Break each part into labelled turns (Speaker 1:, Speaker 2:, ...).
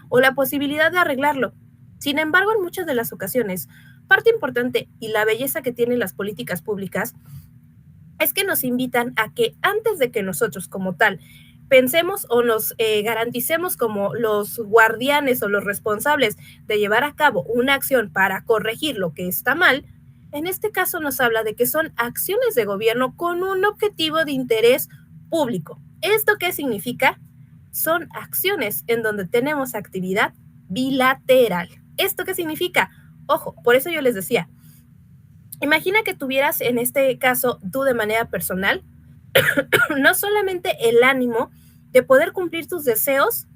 Speaker 1: o la posibilidad de arreglarlo. Sin embargo, en muchas de las ocasiones, parte importante y la belleza que tienen las políticas públicas es que nos invitan a que antes de que nosotros como tal pensemos o nos garanticemos como los guardianes o los responsables de llevar a cabo una acción para corregir lo que está mal, en este caso nos habla de que son acciones de gobierno con un objetivo de interés público. ¿Esto qué significa? Son acciones en donde tenemos actividad bilateral. ¿Esto qué significa? Ojo, por eso yo les decía, imagina que tuvieras en este caso tú de manera personal no solamente el ánimo de poder cumplir tus deseos,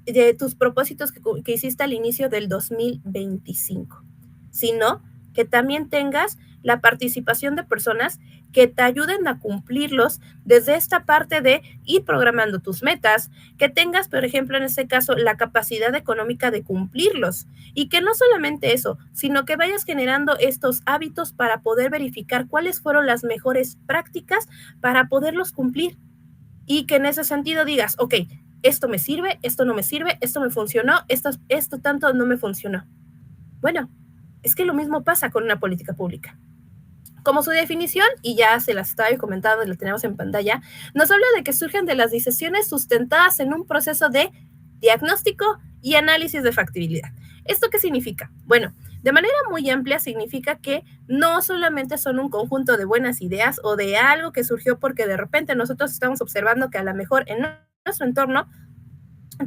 Speaker 1: de tus propósitos que hiciste al inicio del 2025, sino que también tengas la participación de personas que te ayuden a cumplirlos desde esta parte de ir programando tus metas, que tengas, por ejemplo, en este caso, la capacidad económica de cumplirlos y que no solamente eso, sino que vayas generando estos hábitos para poder verificar cuáles fueron las mejores prácticas para poderlos cumplir y que en ese sentido digas, ok, esto me sirve, esto no me sirve, esto me funcionó, esto tanto no me funcionó. Bueno, es que lo mismo pasa con una política pública. Como su definición, y ya se las estaba comentando y la tenemos en pantalla, nos habla de que surgen de las decisiones sustentadas en un proceso de diagnóstico y análisis de factibilidad. ¿Esto qué significa? Bueno, de manera muy amplia significa que no solamente son un conjunto de buenas ideas o de algo que surgió porque de repente nosotros estamos observando que a lo mejor en nuestro entorno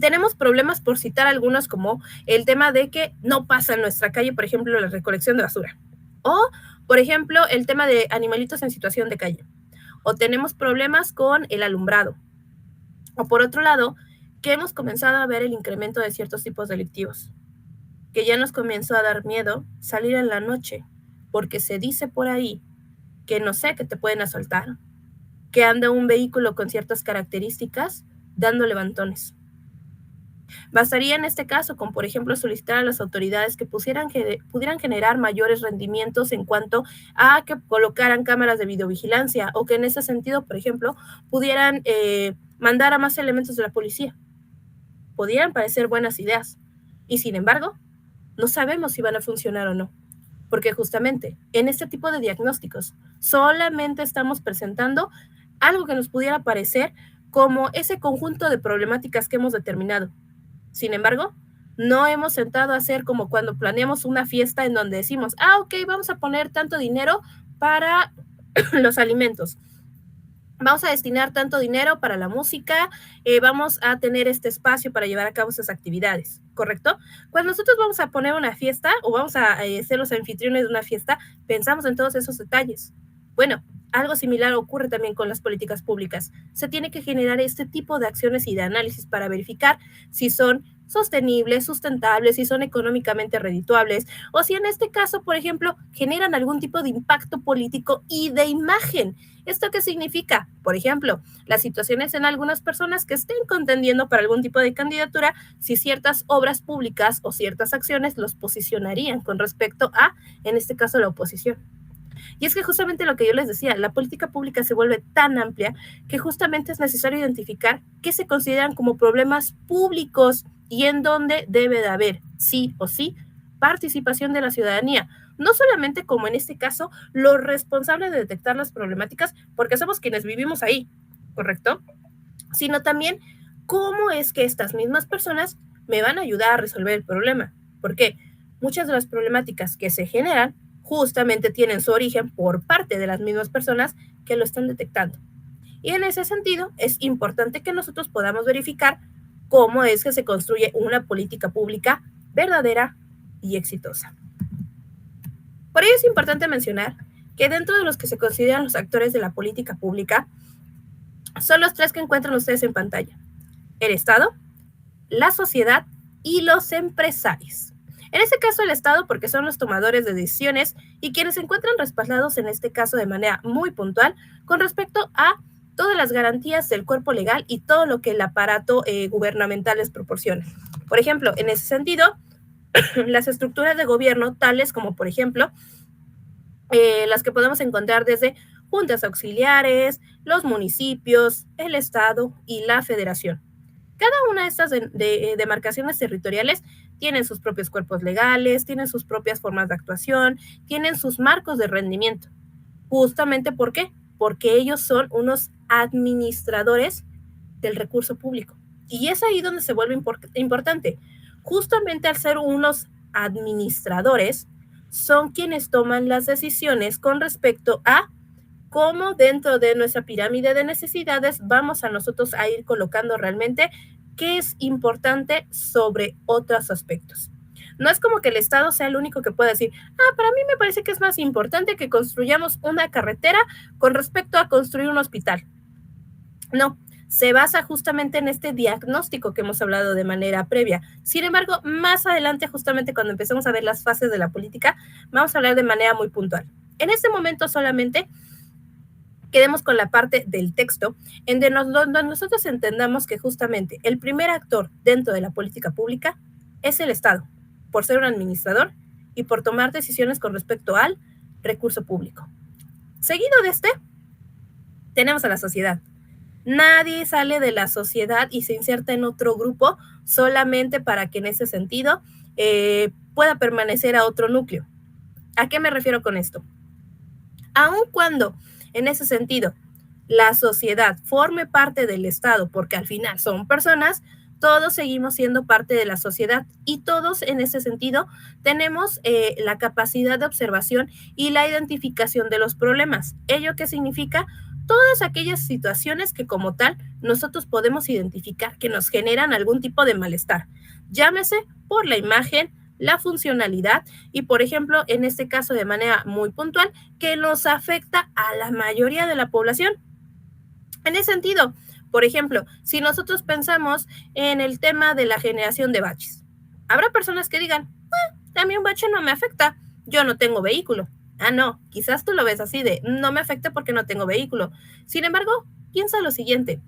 Speaker 1: tenemos problemas, por citar algunos, como el tema de que no pasa en nuestra calle, por ejemplo, la recolección de basura. O, por ejemplo, el tema de animalitos en situación de calle. O tenemos problemas con el alumbrado. O por otro lado, que hemos comenzado a ver el incremento de ciertos tipos delictivos. Que ya nos comenzó a dar miedo salir en la noche, porque se dice por ahí que no sé, que te pueden asaltar, que anda un vehículo con ciertas características dando levantones. Bastaría en este caso con, por ejemplo, solicitar a las autoridades que pudieran generar mayores rendimientos en cuanto a que colocaran cámaras de videovigilancia o que en ese sentido, por ejemplo, pudieran mandar a más elementos de la policía. Pudieran parecer buenas ideas y, sin embargo, no sabemos si van a funcionar o no. Porque justamente en este tipo de diagnósticos solamente estamos presentando algo que nos pudiera parecer como ese conjunto de problemáticas que hemos determinado. Sin embargo, no hemos sentado a hacer como cuando planeamos una fiesta en donde decimos, ok, vamos a poner tanto dinero para los alimentos. Vamos a destinar tanto dinero para la música, vamos a tener este espacio para llevar a cabo esas actividades, ¿correcto? Cuando nosotros vamos a poner una fiesta o vamos a ser los anfitriones de una fiesta, pensamos en todos esos detalles. Bueno, algo similar ocurre también con las políticas públicas. Se tiene que generar este tipo de acciones y de análisis para verificar si son sostenibles, sustentables, si son económicamente redituables, o si en este caso, por ejemplo, generan algún tipo de impacto político y de imagen. ¿Esto qué significa? Por ejemplo, las situaciones en algunas personas que estén contendiendo para algún tipo de candidatura, si ciertas obras públicas o ciertas acciones los posicionarían con respecto a, en este caso, la oposición. Y es que justamente lo que yo les decía, la política pública se vuelve tan amplia que justamente es necesario identificar qué se consideran como problemas públicos y en dónde debe de haber, sí o sí, participación de la ciudadanía. No solamente como en este caso, los responsables de detectar las problemáticas, porque somos quienes vivimos ahí, ¿correcto? Sino también cómo es que estas mismas personas me van a ayudar a resolver el problema. Porque muchas de las problemáticas que se generan justamente tienen su origen por parte de las mismas personas que lo están detectando. Y en ese sentido, es importante que nosotros podamos verificar cómo es que se construye una política pública verdadera y exitosa. Por ello es importante mencionar que dentro de los que se consideran los actores de la política pública, son los tres que encuentran ustedes en pantalla: el Estado, la sociedad y los empresarios. En este caso el Estado, porque son los tomadores de decisiones y quienes se encuentran respaldados en este caso de manera muy puntual con respecto a todas las garantías del cuerpo legal y todo lo que el aparato gubernamental les proporciona. Por ejemplo, en ese sentido, las estructuras de gobierno, tales como por ejemplo las que podemos encontrar desde juntas auxiliares, los municipios, el Estado y la Federación. Cada una de estas demarcaciones territoriales tienen sus propios cuerpos legales, tienen sus propias formas de actuación, tienen sus marcos de rendimiento. Justamente ¿por qué? Porque ellos son unos administradores del recurso público. Y es ahí donde se vuelve importante. Justamente al ser unos administradores, son quienes toman las decisiones con respecto a cómo dentro de nuestra pirámide de necesidades vamos a nosotros a ir colocando realmente qué es importante sobre otros aspectos. No es como que el Estado sea el único que pueda decir, para mí me parece que es más importante que construyamos una carretera con respecto a construir un hospital. No, se basa justamente en este diagnóstico que hemos hablado de manera previa. Sin embargo, más adelante, justamente cuando empecemos a ver las fases de la política, vamos a hablar de manera muy puntual. En este momento solamente quedemos con la parte del texto, en donde nosotros entendamos que justamente el primer actor dentro de la política pública es el Estado, por ser un administrador y por tomar decisiones con respecto al recurso público. Seguido de este, tenemos a la sociedad. Nadie sale de la sociedad y se inserta en otro grupo solamente para que en ese sentido pueda permanecer a otro núcleo. ¿A qué me refiero con esto? Aun cuando en ese sentido la sociedad forme parte del Estado, porque al final son personas, todos seguimos siendo parte de la sociedad y todos en ese sentido tenemos la capacidad de observación y la identificación de los problemas. ¿Ello qué significa? Todas aquellas situaciones que como tal nosotros podemos identificar que nos generan algún tipo de malestar, llámese por la imagen, la funcionalidad y, por ejemplo, en este caso de manera muy puntual, que nos afecta a la mayoría de la población. En ese sentido, por ejemplo, si nosotros pensamos en el tema de la generación de baches, habrá personas que digan, a mí un bache no me afecta, yo no tengo vehículo. No, quizás tú lo ves así de, no me afecta porque no tengo vehículo. Sin embargo, piensa lo siguiente.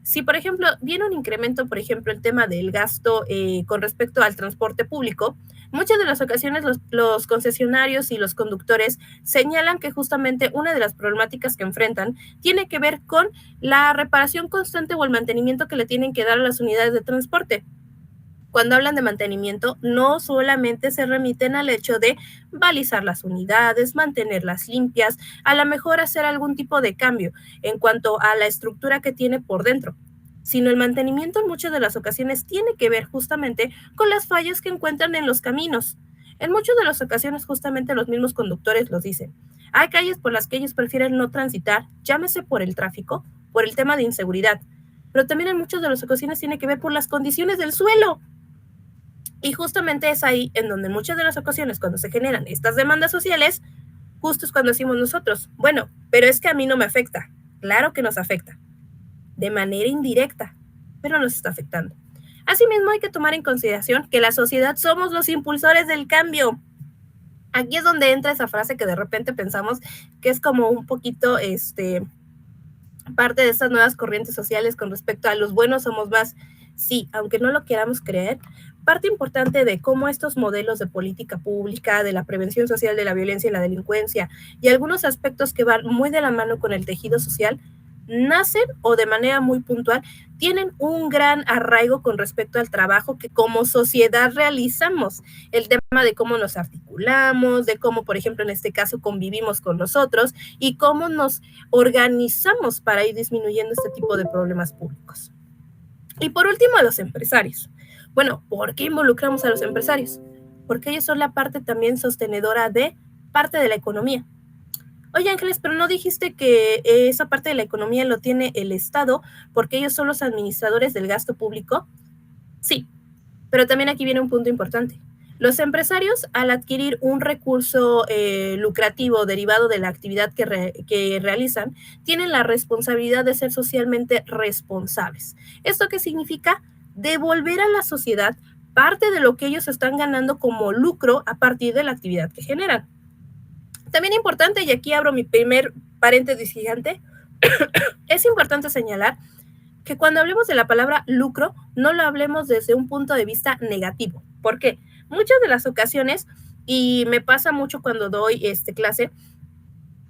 Speaker 1: Si, por ejemplo, viene un incremento, por ejemplo, el tema del gasto con respecto al transporte público, muchas de las ocasiones los concesionarios y los conductores señalan que justamente una de las problemáticas que enfrentan tiene que ver con la reparación constante o el mantenimiento que le tienen que dar a las unidades de transporte. Cuando hablan de mantenimiento, no solamente se remiten al hecho de balizar las unidades, mantenerlas limpias, a lo mejor hacer algún tipo de cambio en cuanto a la estructura que tiene por dentro, sino el mantenimiento en muchas de las ocasiones tiene que ver justamente con las fallas que encuentran en los caminos. En muchas de las ocasiones justamente los mismos conductores los dicen. Hay calles por las que ellos prefieren no transitar, llámese por el tráfico, por el tema de inseguridad, pero también en muchas de las ocasiones tiene que ver por las condiciones del suelo. Y justamente es ahí en donde en muchas de las ocasiones cuando se generan estas demandas sociales, justo es cuando decimos nosotros, bueno, pero es que a mí no me afecta. Claro que nos afecta, de manera indirecta, pero nos está afectando. Asimismo, hay que tomar en consideración que la sociedad somos los impulsores del cambio. Aquí es donde entra esa frase que de repente pensamos que es como un poquito parte de estas nuevas corrientes sociales con respecto a los buenos somos más. Sí, aunque no lo queramos creer, parte importante de cómo estos modelos de política pública, de la prevención social de la violencia y la delincuencia y algunos aspectos que van muy de la mano con el tejido social, nacen o de manera muy puntual tienen un gran arraigo con respecto al trabajo que como sociedad realizamos, el tema de cómo nos articulamos, de cómo, por ejemplo, en este caso convivimos con nosotros y cómo nos organizamos para ir disminuyendo este tipo de problemas públicos. Y por último, a los empresarios. Bueno, ¿por qué involucramos a los empresarios? Porque ellos son la parte también sostenedora de parte de la economía. Oye, Ángeles, pero no dijiste que esa parte de la economía lo tiene el Estado porque ellos son los administradores del gasto público. Sí, pero también aquí viene un punto importante. Los empresarios, al adquirir un recurso lucrativo derivado de la actividad que realizan, tienen la responsabilidad de ser socialmente responsables. ¿Esto qué significa? Devolver a la sociedad parte de lo que ellos están ganando como lucro a partir de la actividad que generan. También importante, y aquí abro mi primer paréntesis gigante, es importante señalar que cuando hablemos de la palabra lucro, no lo hablemos desde un punto de vista negativo. ¿Por qué? Muchas de las ocasiones, y me pasa mucho cuando doy clase,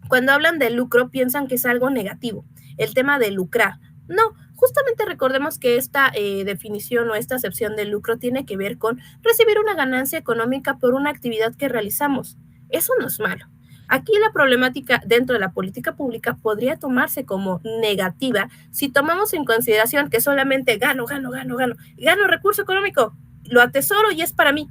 Speaker 1: cuando hablan de lucro piensan que es algo negativo, el tema de lucrar. No, Justamente recordemos que esta definición o esta acepción de lucro tiene que ver con recibir una ganancia económica por una actividad que realizamos. Eso no es malo. Aquí la problemática dentro de la política pública podría tomarse como negativa si tomamos en consideración que solamente gano recurso económico, lo atesoro y es para mí.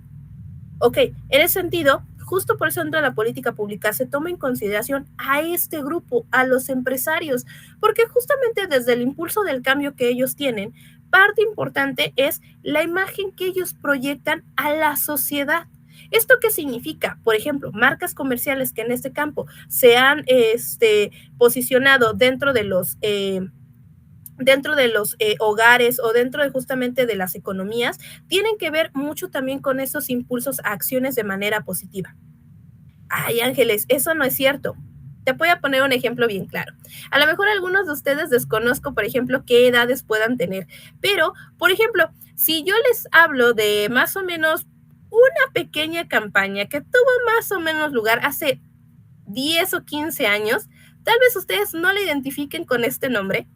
Speaker 1: Ok, en ese sentido, justo por eso dentro de la política pública se toma en consideración a este grupo, a los empresarios, porque justamente desde el impulso del cambio que ellos tienen, parte importante es la imagen que ellos proyectan a la sociedad. ¿Esto qué significa? Por ejemplo, marcas comerciales que en este campo se han posicionado dentro de los hogares o dentro de justamente de las economías, tienen que ver mucho también con esos impulsos a acciones de manera positiva. Ay, Ángeles, eso no es cierto. Te voy a poner un ejemplo bien claro. A lo mejor algunos de ustedes desconozco, por ejemplo, qué edades puedan tener, pero, por ejemplo, si yo les hablo de más o menos una pequeña campaña que tuvo más o menos lugar hace 10 o 15 años, tal vez ustedes no la identifiquen con este nombre,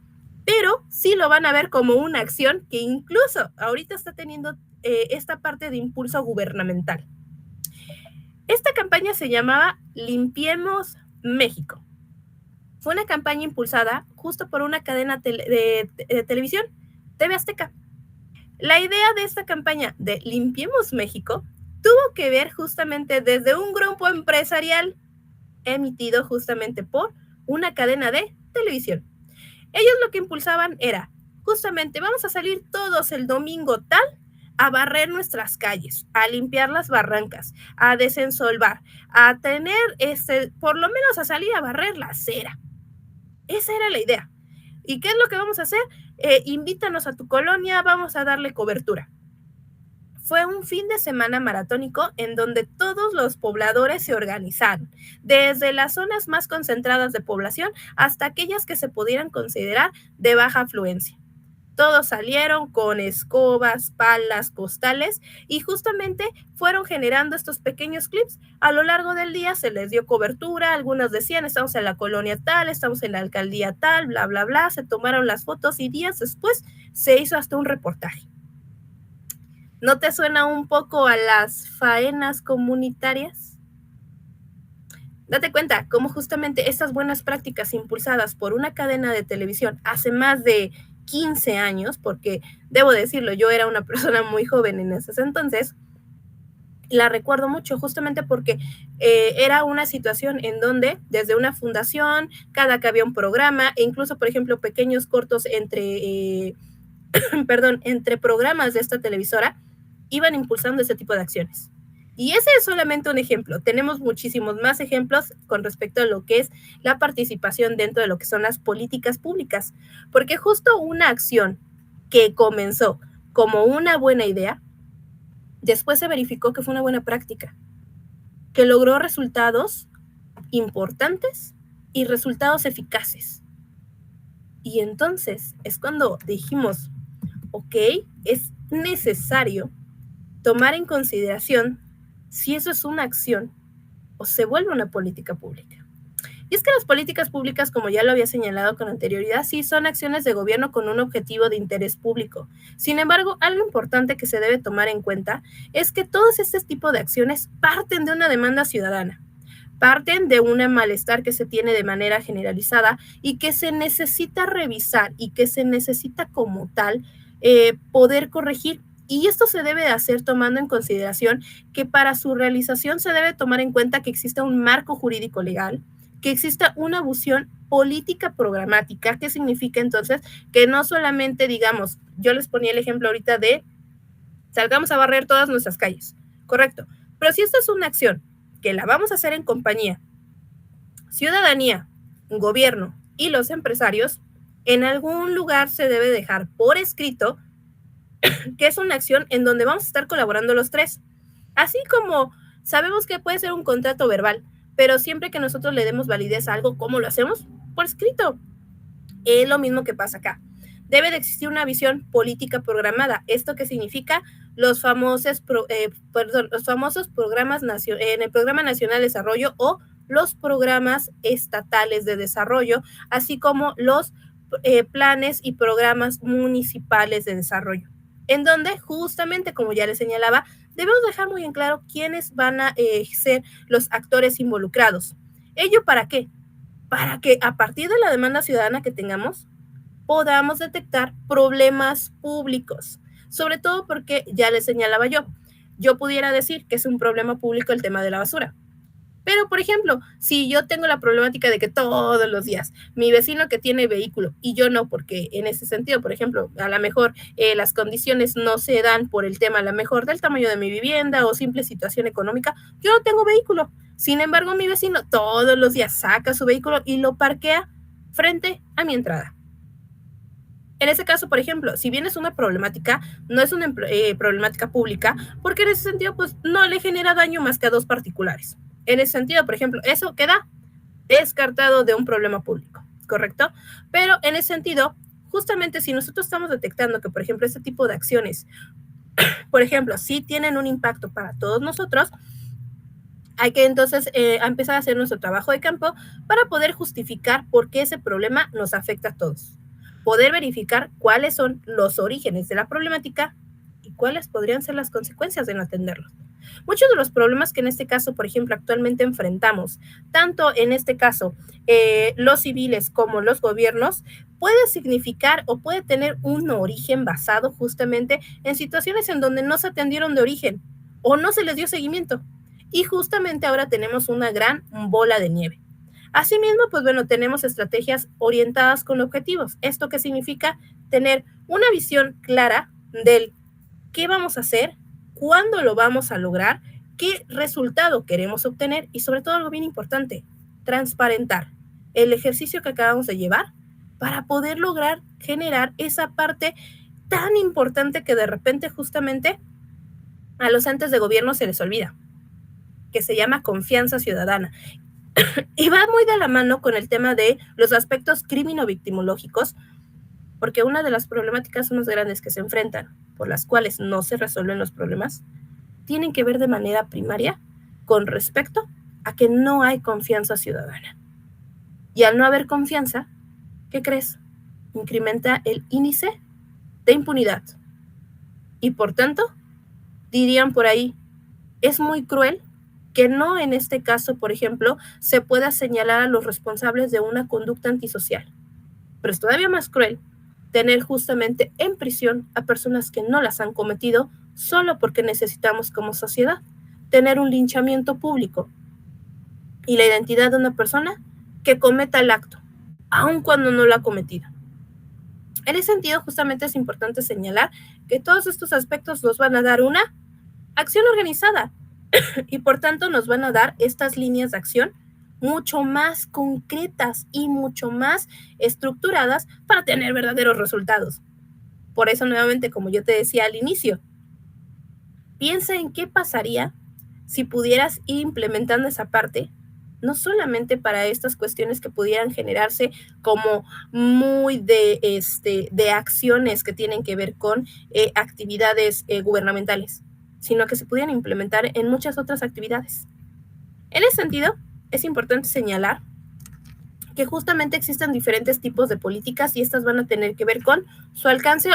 Speaker 1: pero sí lo van a ver como una acción que incluso ahorita está teniendo esta parte de impulso gubernamental. Esta campaña se llamaba Limpiemos México. Fue una campaña impulsada justo por una cadena de televisión, TV Azteca. La idea de esta campaña de Limpiemos México tuvo que ver justamente desde un grupo empresarial emitido justamente por una cadena de televisión. Ellos lo que impulsaban era justamente vamos a salir todos el domingo tal a barrer nuestras calles, a limpiar las barrancas, a desensolvar, a tener por lo menos a salir a barrer la acera. Esa era la idea. ¿Y qué es lo que vamos a hacer? Invítanos a tu colonia, vamos a darle cobertura. Fue un fin de semana maratónico en donde todos los pobladores se organizaron, desde las zonas más concentradas de población hasta aquellas que se pudieran considerar de baja afluencia. Todos salieron con escobas, palas, costales y justamente fueron generando estos pequeños clips. A lo largo del día se les dio cobertura, algunos decían estamos en la colonia tal, estamos en la alcaldía tal, bla, bla, bla, se tomaron las fotos y días después se hizo hasta un reportaje. ¿No te suena un poco a las faenas comunitarias? Date cuenta cómo justamente estas buenas prácticas impulsadas por una cadena de televisión hace más de 15 años, porque debo decirlo, yo era una persona muy joven en ese entonces, la recuerdo mucho justamente porque era una situación en donde desde una fundación, cada que había un programa, e incluso, por ejemplo, pequeños cortos entre programas de esta televisora, iban impulsando ese tipo de acciones. Y ese es solamente un ejemplo. Tenemos muchísimos más ejemplos con respecto a lo que es la participación dentro de lo que son las políticas públicas, porque justo una acción que comenzó como una buena idea, después se verificó que fue una buena práctica, que logró resultados importantes y resultados eficaces. Y entonces es cuando dijimos, ok, es necesario tomar en consideración si eso es una acción o se vuelve una política pública. Y es que las políticas públicas, como ya lo había señalado con anterioridad, sí son acciones de gobierno con un objetivo de interés público. Sin embargo, algo importante que se debe tomar en cuenta es que todos estos tipos de acciones parten de una demanda ciudadana, parten de un malestar que se tiene de manera generalizada y que se necesita revisar y que se necesita como tal poder corregir. Y esto se debe de hacer tomando en consideración que para su realización se debe tomar en cuenta que exista un marco jurídico legal, que exista una visión política programática, que significa entonces que no solamente digamos, yo les ponía el ejemplo ahorita de salgamos a barrer todas nuestras calles, correcto, pero si esta es una acción que la vamos a hacer en compañía, ciudadanía, gobierno y los empresarios, en algún lugar se debe dejar por escrito que es una acción en donde vamos a estar colaborando los tres. Así como sabemos que puede ser un contrato verbal, pero siempre que nosotros le demos validez a algo, ¿cómo lo hacemos? Por escrito. Es lo mismo que pasa acá. Debe de existir una visión política programada. ¿Esto qué significa? Los famosos programas en el Programa Nacional de Desarrollo o los programas estatales de desarrollo, así como los planes y programas municipales de desarrollo, en donde justamente, como ya les señalaba, debemos dejar muy en claro quiénes van a ser los actores involucrados. ¿Ello para qué? Para que a partir de la demanda ciudadana que tengamos, podamos detectar problemas públicos, sobre todo porque ya les señalaba yo pudiera decir que es un problema público el tema de la basura. Pero, por ejemplo, si yo tengo la problemática de que todos los días mi vecino que tiene vehículo y yo no, porque en ese sentido, por ejemplo, a lo mejor las condiciones no se dan por el tema, a lo mejor del tamaño de mi vivienda o simple situación económica, yo no tengo vehículo. Sin embargo, mi vecino todos los días saca su vehículo y lo parquea frente a mi entrada. En ese caso, por ejemplo, si bien es una problemática, no es una problemática pública, porque en ese sentido, pues no le genera daño más que a dos particulares. En ese sentido, por ejemplo, eso queda descartado de un problema público, ¿correcto? Pero en ese sentido, justamente si nosotros estamos detectando que, por ejemplo, este tipo de acciones, por ejemplo, sí tienen un impacto para todos nosotros, hay que entonces empezar a hacer nuestro trabajo de campo para poder justificar por qué ese problema nos afecta a todos. Poder verificar cuáles son los orígenes de la problemática y cuáles podrían ser las consecuencias de no atenderlos. Muchos de los problemas que en este caso, por ejemplo, actualmente enfrentamos, tanto en este caso los civiles como los gobiernos, puede significar o puede tener un origen basado justamente en situaciones en donde no se atendieron de origen o no se les dio seguimiento. Y justamente ahora tenemos una gran bola de nieve. Asimismo, pues bueno, tenemos estrategias orientadas con objetivos. ¿Esto qué significa? Tener una visión clara del qué vamos a hacer, cuándo lo vamos a lograr, qué resultado queremos obtener y sobre todo algo bien importante, transparentar el ejercicio que acabamos de llevar para poder lograr generar esa parte tan importante que de repente justamente a los entes de gobierno se les olvida, que se llama confianza ciudadana. Y va muy de la mano con el tema de los aspectos crimino-victimológicos, porque una de las problemáticas más grandes que se enfrentan, por las cuales no se resuelven los problemas, tienen que ver de manera primaria con respecto a que no hay confianza ciudadana. Y al no haber confianza, ¿qué crees? Incrementa el índice de impunidad. Y por tanto, dirían por ahí, es muy cruel que no en este caso, por ejemplo, se pueda señalar a los responsables de una conducta antisocial. Pero es todavía más cruel tener justamente en prisión a personas que no las han cometido solo porque necesitamos como sociedad tener un linchamiento público y la identidad de una persona que cometa el acto, aun cuando no lo ha cometido. En ese sentido, justamente es importante señalar que todos estos aspectos nos van a dar una acción organizada y por tanto nos van a dar estas líneas de acción mucho más concretas y mucho más estructuradas para tener verdaderos resultados. Por eso, nuevamente, como yo te decía al inicio, piensa en qué pasaría si pudieras ir implementando esa parte, no solamente para estas cuestiones que pudieran generarse como muy de acciones que tienen que ver con actividades gubernamentales, sino que se pudieran implementar en muchas otras actividades. En ese sentido, es importante señalar que justamente existen diferentes tipos de políticas y estas van a tener que ver con su alcance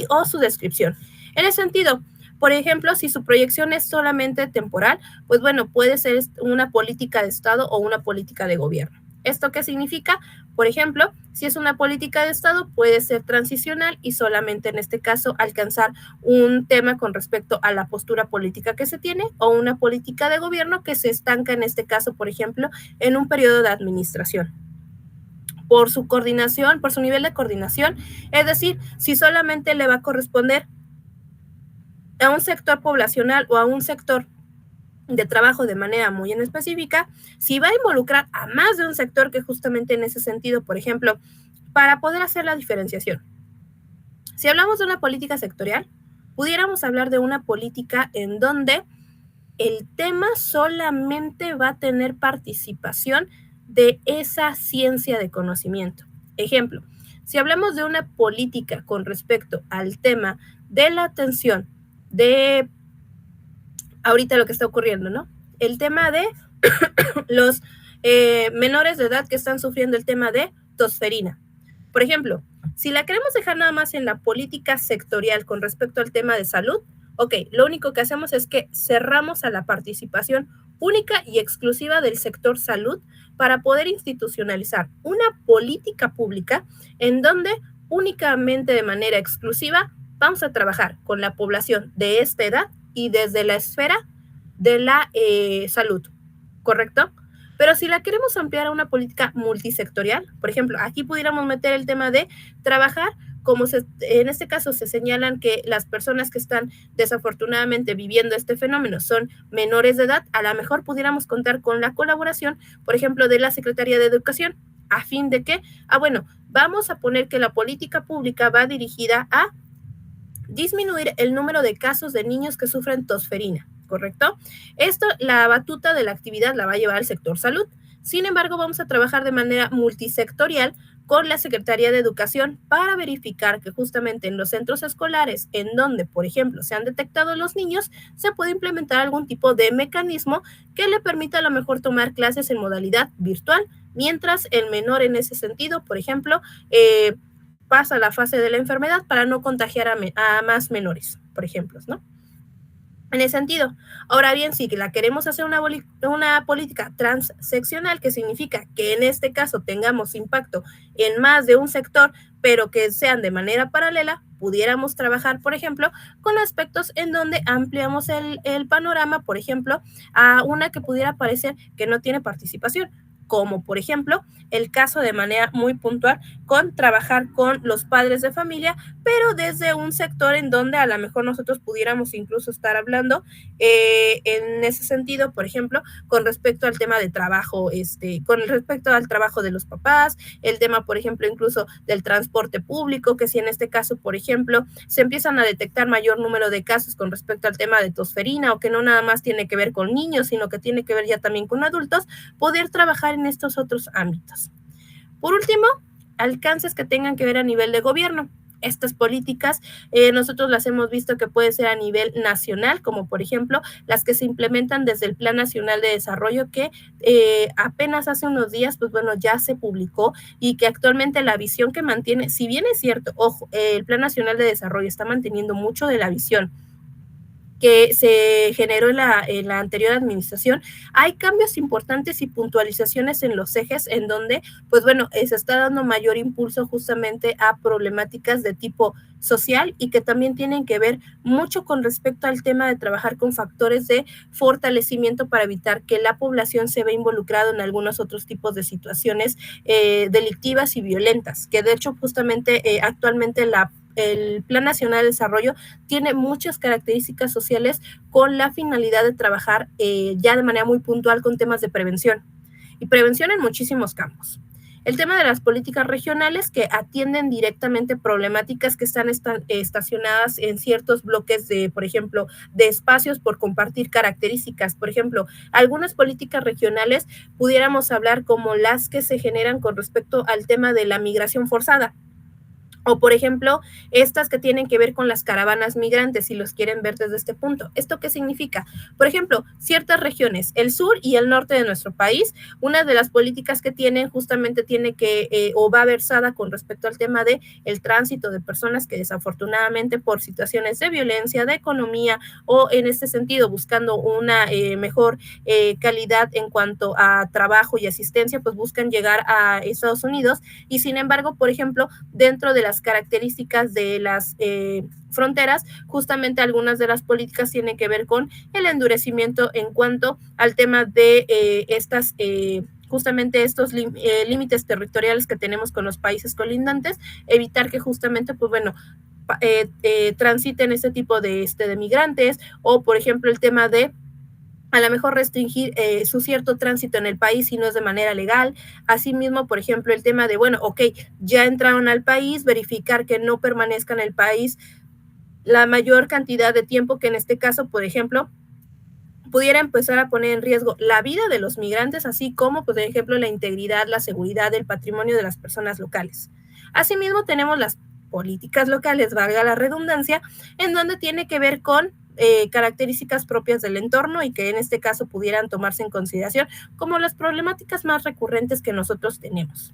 Speaker 1: o su descripción. En ese sentido, por ejemplo, si su proyección es solamente temporal, pues bueno, puede ser una política de Estado o una política de gobierno. ¿Esto qué significa? Por ejemplo, si es una política de Estado, puede ser transicional y solamente en este caso alcanzar un tema con respecto a la postura política que se tiene o una política de gobierno que se estanca en este caso, por ejemplo, en un periodo de administración. Por su coordinación, por su nivel de coordinación, es decir, si solamente le va a corresponder a un sector poblacional o a un sector de trabajo de manera muy en específica, si va a involucrar a más de un sector que justamente en ese sentido, por ejemplo, para poder hacer la diferenciación. Si hablamos de una política sectorial, pudiéramos hablar de una política en donde el tema solamente va a tener participación de esa ciencia de conocimiento. Ejemplo, si hablamos de una política con respecto al tema de la atención de ahorita lo que está ocurriendo, ¿no? El tema de los menores de edad que están sufriendo el tema de tosferina. Por ejemplo, si la queremos dejar nada más en la política sectorial con respecto al tema de salud, ok, lo único que hacemos es que cerramos a la participación única y exclusiva del sector salud para poder institucionalizar una política pública en donde únicamente de manera exclusiva vamos a trabajar con la población de esta edad y desde la esfera de la salud, ¿correcto? Pero si la queremos ampliar a una política multisectorial, por ejemplo, aquí pudiéramos meter el tema de trabajar como en este caso se señalan que las personas que están desafortunadamente viviendo este fenómeno son menores de edad, a lo mejor pudiéramos contar con la colaboración, por ejemplo, de la Secretaría de Educación, a fin de que, bueno, vamos a poner que la política pública va dirigida a disminuir el número de casos de niños que sufren tosferina, ¿correcto? Esto, la batuta de la actividad la va a llevar al sector salud. Sin embargo, vamos a trabajar de manera multisectorial con la Secretaría de Educación para verificar que justamente en los centros escolares en donde, por ejemplo, se han detectado los niños, se puede implementar algún tipo de mecanismo que le permita a lo mejor tomar clases en modalidad virtual, mientras el menor en ese sentido, por ejemplo, pasa la fase de la enfermedad para no contagiar a más menores, por ejemplo, ¿no? En ese sentido. Ahora bien, si la queremos hacer una política transseccional, que significa que en este caso tengamos impacto en más de un sector, pero que sean de manera paralela, pudiéramos trabajar, por ejemplo, con aspectos en donde ampliamos el panorama, por ejemplo, a una que pudiera parecer que no tiene participación, como por ejemplo el caso de manera muy puntual con trabajar con los padres de familia, pero desde un sector en donde a lo mejor nosotros pudiéramos incluso estar hablando en ese sentido, por ejemplo, con respecto al tema de trabajo, con respecto al trabajo de los papás, el tema, por ejemplo, incluso del transporte público, que si en este caso, por ejemplo, se empiezan a detectar mayor número de casos con respecto al tema de tosferina, o que no nada más tiene que ver con niños, sino que tiene que ver ya también con adultos, poder trabajar en estos otros ámbitos. Por último, alcances que tengan que ver a nivel de gobierno. Estas políticas nosotros las hemos visto que puede ser a nivel nacional, como por ejemplo las que se implementan desde el Plan Nacional de Desarrollo, que apenas hace unos días, pues bueno, ya se publicó, y que actualmente la visión que mantiene, si bien es cierto, ojo, el Plan Nacional de Desarrollo está manteniendo mucho de la visión que se generó en la anterior administración, hay cambios importantes y puntualizaciones en los ejes en donde, pues bueno, se está dando mayor impulso justamente a problemáticas de tipo social, y que también tienen que ver mucho con respecto al tema de trabajar con factores de fortalecimiento para evitar que la población se vea involucrada en algunos otros tipos de situaciones delictivas y violentas, que de hecho justamente actualmente el Plan Nacional de Desarrollo tiene muchas características sociales con la finalidad de trabajar ya de manera muy puntual con temas de prevención, y prevención en muchísimos campos. El tema de las políticas regionales, que atienden directamente problemáticas que están estacionadas en ciertos bloques de, por ejemplo, de espacios por compartir características. Por ejemplo, algunas políticas regionales pudiéramos hablar como las que se generan con respecto al tema de la migración forzada. O, por ejemplo, estas que tienen que ver con las caravanas migrantes, si los quieren ver desde este punto. ¿Esto qué significa? Por ejemplo, ciertas regiones, el sur y el norte de nuestro país, una de las políticas que tienen justamente tiene que, o va versada con respecto al tema de el tránsito de personas que desafortunadamente por situaciones de violencia, de economía, o en este sentido buscando una mejor calidad en cuanto a trabajo y asistencia, pues buscan llegar a Estados Unidos. Y sin embargo, por ejemplo, dentro de las características de las fronteras, justamente algunas de las políticas tienen que ver con el endurecimiento en cuanto al tema de estas justamente estos límites territoriales que tenemos con los países colindantes, evitar que justamente, pues bueno, transiten este tipo de migrantes, o por ejemplo el tema de a lo mejor restringir su cierto tránsito en el país si no es de manera legal. Asimismo, por ejemplo, el tema de, bueno, ok, ya entraron al país, verificar que no permanezcan en el país la mayor cantidad de tiempo, que en este caso, por ejemplo, pudiera empezar a poner en riesgo la vida de los migrantes, así como, por ejemplo, la integridad, la seguridad, el patrimonio de las personas locales. Asimismo, tenemos las políticas locales, valga la redundancia, en donde tiene que ver con características propias del entorno, y que en este caso pudieran tomarse en consideración como las problemáticas más recurrentes que nosotros tenemos.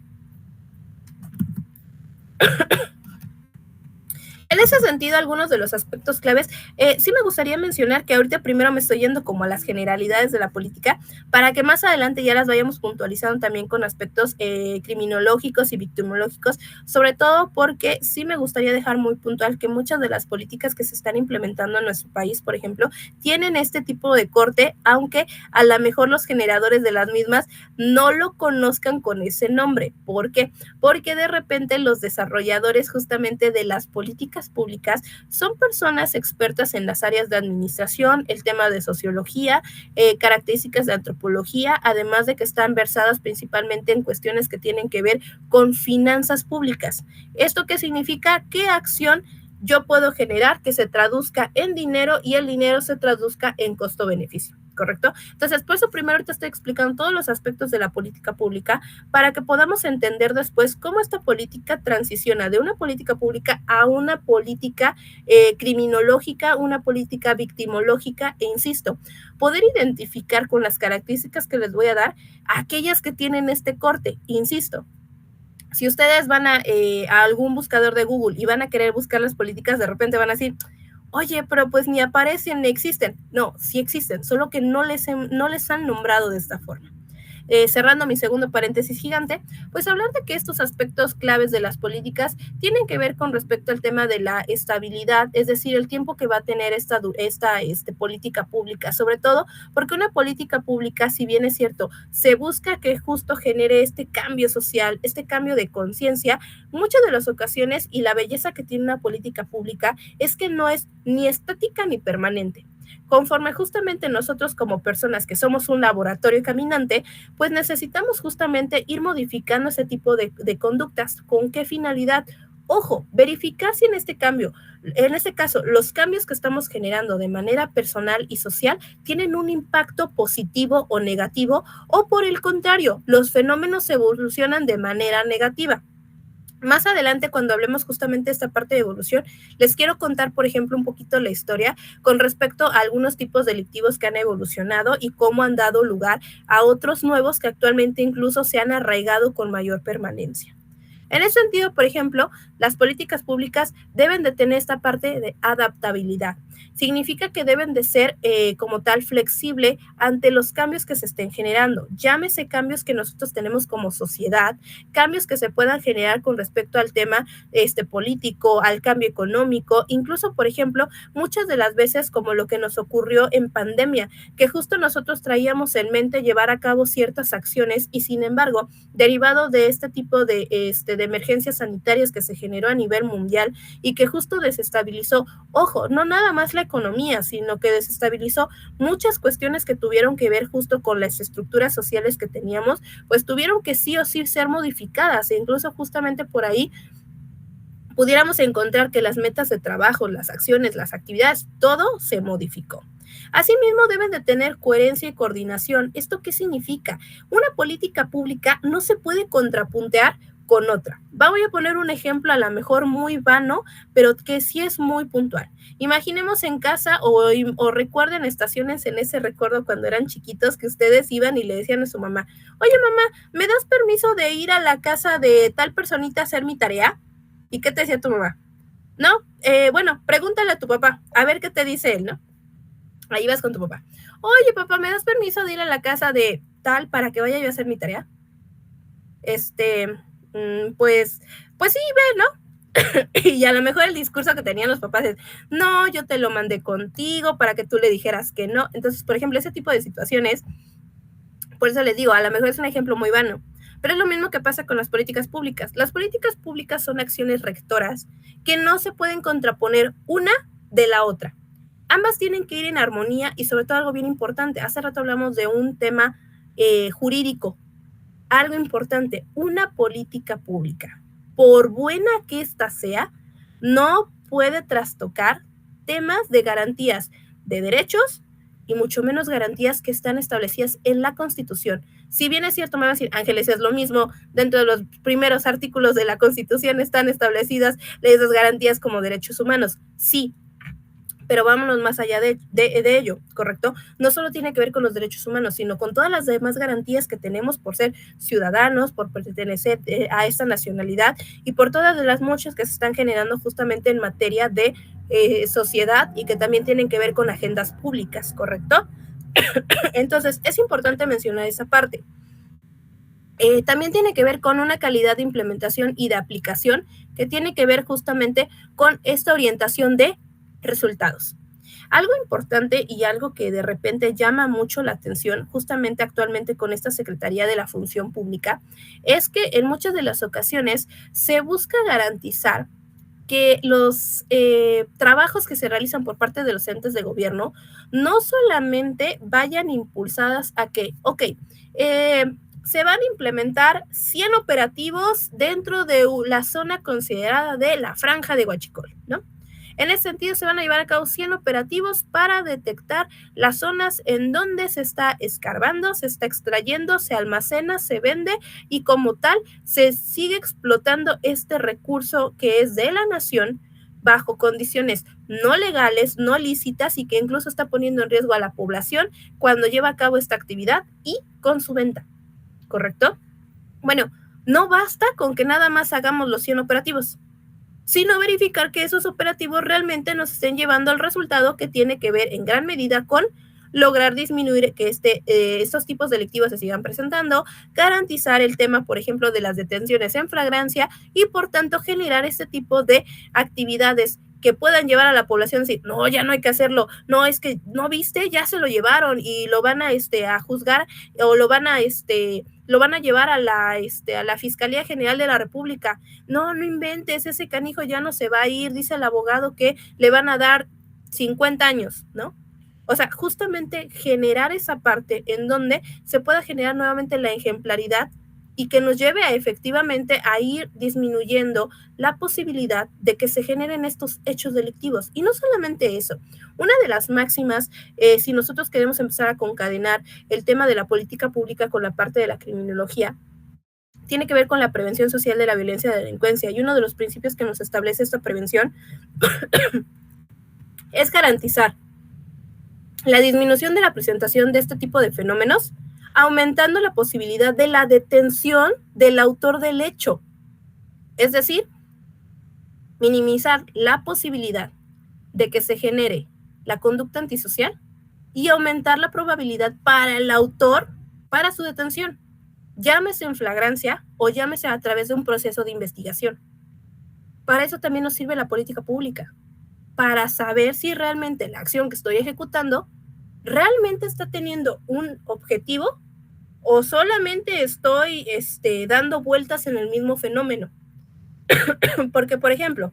Speaker 1: En ese sentido, algunos de los aspectos claves, sí me gustaría mencionar que ahorita primero me estoy yendo como a las generalidades de la política, para que más adelante ya las vayamos puntualizando también con aspectos criminológicos y victimológicos, sobre todo porque sí me gustaría dejar muy puntual que muchas de las políticas que se están implementando en nuestro país, por ejemplo, tienen este tipo de corte, aunque a lo mejor los generadores de las mismas no lo conozcan con ese nombre. ¿Por qué? Porque de repente los desarrolladores justamente de las políticas públicas son personas expertas en las áreas de administración, el tema de sociología, características de antropología, además de que están versadas principalmente en cuestiones que tienen que ver con finanzas públicas. ¿Esto qué significa? ¿Qué acción yo puedo generar que se traduzca en dinero y el dinero se traduzca en costo-beneficio? ¿Correcto? Entonces, por eso primero te estoy explicando todos los aspectos de la política pública para que podamos entender después cómo esta política transiciona de una política pública a una política criminológica, una política victimológica, e insisto, poder identificar con las características que les voy a dar aquellas que tienen este corte, insisto. Si ustedes van a algún buscador de Google y van a querer buscar las políticas, de repente van a decir, oye, pero pues ni aparecen ni existen. No, sí existen, solo que no les han nombrado de esta forma. Cerrando mi segundo paréntesis gigante, pues hablar de que estos aspectos claves de las políticas tienen que ver con respecto al tema de la estabilidad, es decir, el tiempo que va a tener esta política pública, sobre todo porque una política pública, si bien es cierto, se busca que justo genere este cambio social, este cambio de conciencia, muchas de las ocasiones, y la belleza que tiene una política pública es que no es ni estática ni permanente. Conforme justamente nosotros como personas que somos un laboratorio caminante, pues necesitamos justamente ir modificando ese tipo de conductas. ¿Con qué finalidad? Ojo, verificar si en este caso, los cambios que estamos generando de manera personal y social tienen un impacto positivo o negativo, o por el contrario, los fenómenos evolucionan de manera negativa. Más adelante, cuando hablemos justamente de esta parte de evolución, les quiero contar, por ejemplo, un poquito la historia con respecto a algunos tipos delictivos que han evolucionado y cómo han dado lugar a otros nuevos que actualmente incluso se han arraigado con mayor permanencia. En ese sentido, por ejemplo, las políticas públicas deben de tener esta parte de adaptabilidad. Significa que deben de ser como tal flexible ante los cambios que se estén generando. Llámese cambios que nosotros tenemos como sociedad, cambios que se puedan generar con respecto al tema político, al cambio económico, incluso, por ejemplo, muchas de las veces como lo que nos ocurrió en pandemia, que justo nosotros traíamos en mente llevar a cabo ciertas acciones y sin embargo, derivado de este tipo de emergencias sanitarias que se generó a nivel mundial y que justo desestabilizó, ojo, no nada más la economía, sino que desestabilizó muchas cuestiones que tuvieron que ver justo con las estructuras sociales que teníamos, pues tuvieron que sí o sí ser modificadas e incluso justamente por ahí pudiéramos encontrar que las metas de trabajo, las acciones, las actividades, todo se modificó. Asimismo, deben de tener coherencia y coordinación. ¿Esto qué significa? Una política pública no se puede contrapuntear con otra. Voy a poner un ejemplo a lo mejor muy vano, pero que sí es muy puntual. Imaginemos en casa o recuerden estaciones en ese recuerdo cuando eran chiquitos que ustedes iban y le decían a su mamá, oye mamá, ¿me das permiso de ir a la casa de tal personita a hacer mi tarea? ¿Y qué te decía tu mamá? No, bueno, pregúntale a tu papá, a ver qué te dice él, ¿no? Ahí vas con tu papá. Oye, papá, ¿me das permiso de ir a la casa de tal para que vaya yo a hacer mi tarea? Pues sí, ve, ¿no? Y a lo mejor el discurso que tenían los papás es, no, yo te lo mandé contigo para que tú le dijeras que no. Entonces, por ejemplo, ese tipo de situaciones, por eso les digo, a lo mejor es un ejemplo muy vano, pero es lo mismo que pasa con las políticas públicas. Las políticas públicas son acciones rectoras que no se pueden contraponer una de la otra. Ambas tienen que ir en armonía y sobre todo algo bien importante. Hace rato hablamos de un tema jurídico. Algo importante, una política pública, por buena que ésta sea, no puede trastocar temas de garantías de derechos y mucho menos garantías que están establecidas en la Constitución. Si bien es cierto, me van a decir, Ángeles, es lo mismo, dentro de los primeros artículos de la Constitución están establecidas esas garantías como derechos humanos. Sí, Pero vámonos más allá de ello, ¿correcto? No solo tiene que ver con los derechos humanos, sino con todas las demás garantías que tenemos por ser ciudadanos, por pertenecer a esta nacionalidad y por todas las muchas que se están generando justamente en materia de sociedad y que también tienen que ver con agendas públicas, ¿correcto? Entonces, es importante mencionar esa parte. También tiene que ver con una calidad de implementación y de aplicación que tiene que ver justamente con esta orientación de resultados. Algo importante y algo que de repente llama mucho la atención justamente actualmente con esta Secretaría de la Función Pública es que en muchas de las ocasiones se busca garantizar que los trabajos que se realizan por parte de los entes de gobierno no solamente vayan impulsadas a que, se van a implementar 100 operativos dentro de la zona considerada de la Franja de Huachicol, ¿no? En ese sentido, se van a llevar a cabo 100 operativos para detectar las zonas en donde se está escarbando, se está extrayendo, se almacena, se vende y como tal se sigue explotando este recurso que es de la nación bajo condiciones no legales, no lícitas y que incluso está poniendo en riesgo a la población cuando lleva a cabo esta actividad y con su venta, ¿correcto? Bueno, no basta con que nada más hagamos los 100 operativos, sino verificar que esos operativos realmente nos estén llevando al resultado que tiene que ver en gran medida con lograr disminuir que estos tipos delictivos se sigan presentando, garantizar el tema, por ejemplo, de las detenciones en flagrancia y, por tanto, generar este tipo de actividades que puedan llevar a la población a decir, no, ya no hay que hacerlo, no, es que no viste, ya se lo llevaron y lo van a juzgar o lo van a llevar a la Fiscalía General de la República. No inventes, ese canijo ya no se va a ir, dice el abogado que le van a dar 50 años, ¿no? O sea, justamente generar esa parte en donde se pueda generar nuevamente la ejemplaridad y que nos lleve a efectivamente a ir disminuyendo la posibilidad de que se generen estos hechos delictivos. Y no solamente eso, una de las máximas, si nosotros queremos empezar a concadenar el tema de la política pública con la parte de la criminología, tiene que ver con la prevención social de la violencia y la delincuencia. Y uno de los principios que nos establece esta prevención es garantizar la disminución de la presentación de este tipo de fenómenos, aumentando la posibilidad de la detención del autor del hecho. Es decir, minimizar la posibilidad de que se genere la conducta antisocial y aumentar la probabilidad para el autor para su detención, llámese en flagrancia o llámese a través de un proceso de investigación. Para eso también nos sirve la política pública, para saber si realmente la acción que estoy ejecutando realmente está teniendo un objetivo o solamente estoy dando vueltas en el mismo fenómeno. Porque, por ejemplo,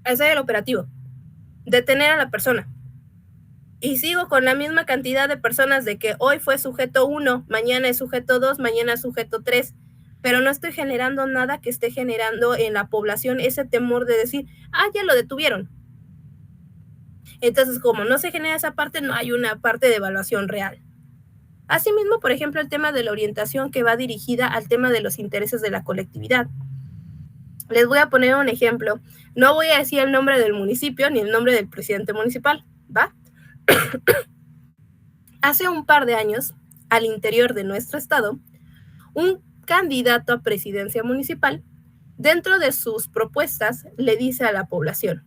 Speaker 1: hacer el operativo, detener a la persona, y sigo con la misma cantidad de personas de que hoy fue sujeto 1, mañana es sujeto 2, mañana es sujeto 3, pero no estoy generando nada que esté generando en la población ese temor de decir, ya lo detuvieron. Entonces, como no se genera esa parte, no hay una parte de evaluación real. Asimismo, por ejemplo, el tema de la orientación que va dirigida al tema de los intereses de la colectividad. Les voy a poner un ejemplo. No voy a decir el nombre del municipio ni el nombre del presidente municipal, ¿va? Hace un par de años, al interior de nuestro estado, un candidato a presidencia municipal, dentro de sus propuestas, le dice a la población,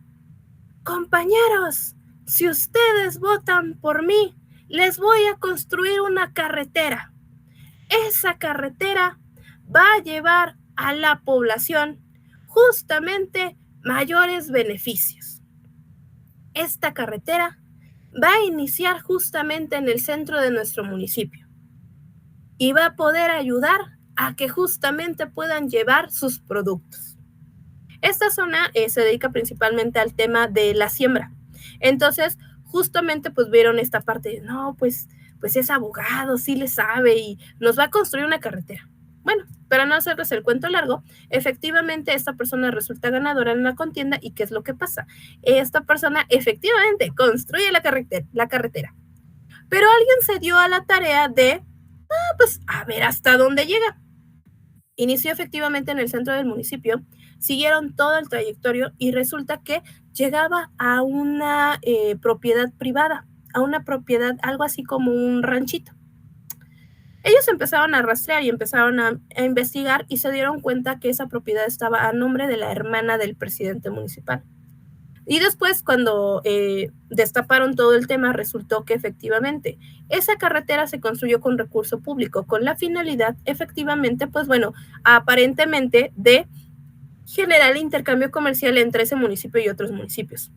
Speaker 1: compañeros, si ustedes votan por mí, les voy a construir una carretera. Esa carretera va a llevar a la población justamente mayores beneficios. Esta carretera va a iniciar justamente en el centro de nuestro municipio y va a poder ayudar a que justamente puedan llevar sus productos. Esta zona se dedica principalmente al tema de la siembra. Entonces, justamente pues vieron esta parte de, no, pues es abogado, sí le sabe y nos va a construir una carretera. Bueno, para no hacerles el cuento largo, efectivamente esta persona resulta ganadora en la contienda y ¿qué es lo que pasa? Esta persona efectivamente construye la carretera, pero alguien se dio a la tarea de, pues a ver hasta dónde llega. Inició efectivamente en el centro del municipio, siguieron todo el trayectorio y resulta que llegaba a una propiedad privada, a una propiedad, algo así como un ranchito. Ellos empezaron a rastrear y empezaron a investigar y se dieron cuenta que esa propiedad estaba a nombre de la hermana del presidente municipal. Y después, cuando destaparon todo el tema, resultó que efectivamente esa carretera se construyó con recurso público, con la finalidad, efectivamente, pues bueno, aparentemente de generar intercambio comercial entre ese municipio y otros municipios.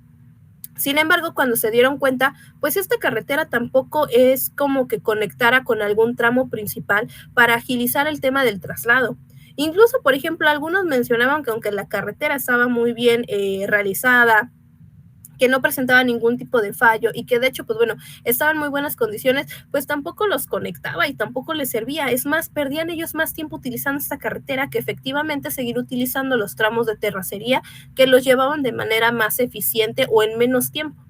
Speaker 1: Sin embargo, cuando se dieron cuenta, pues esta carretera tampoco es como que conectara con algún tramo principal para agilizar el tema del traslado. Incluso, por ejemplo, algunos mencionaban que aunque la carretera estaba muy bien realizada, que no presentaba ningún tipo de fallo y que de hecho, pues bueno, estaba en muy buenas condiciones, pues tampoco los conectaba y tampoco les servía. Es más, perdían ellos más tiempo utilizando esta carretera que efectivamente seguir utilizando los tramos de terracería que los llevaban de manera más eficiente o en menos tiempo.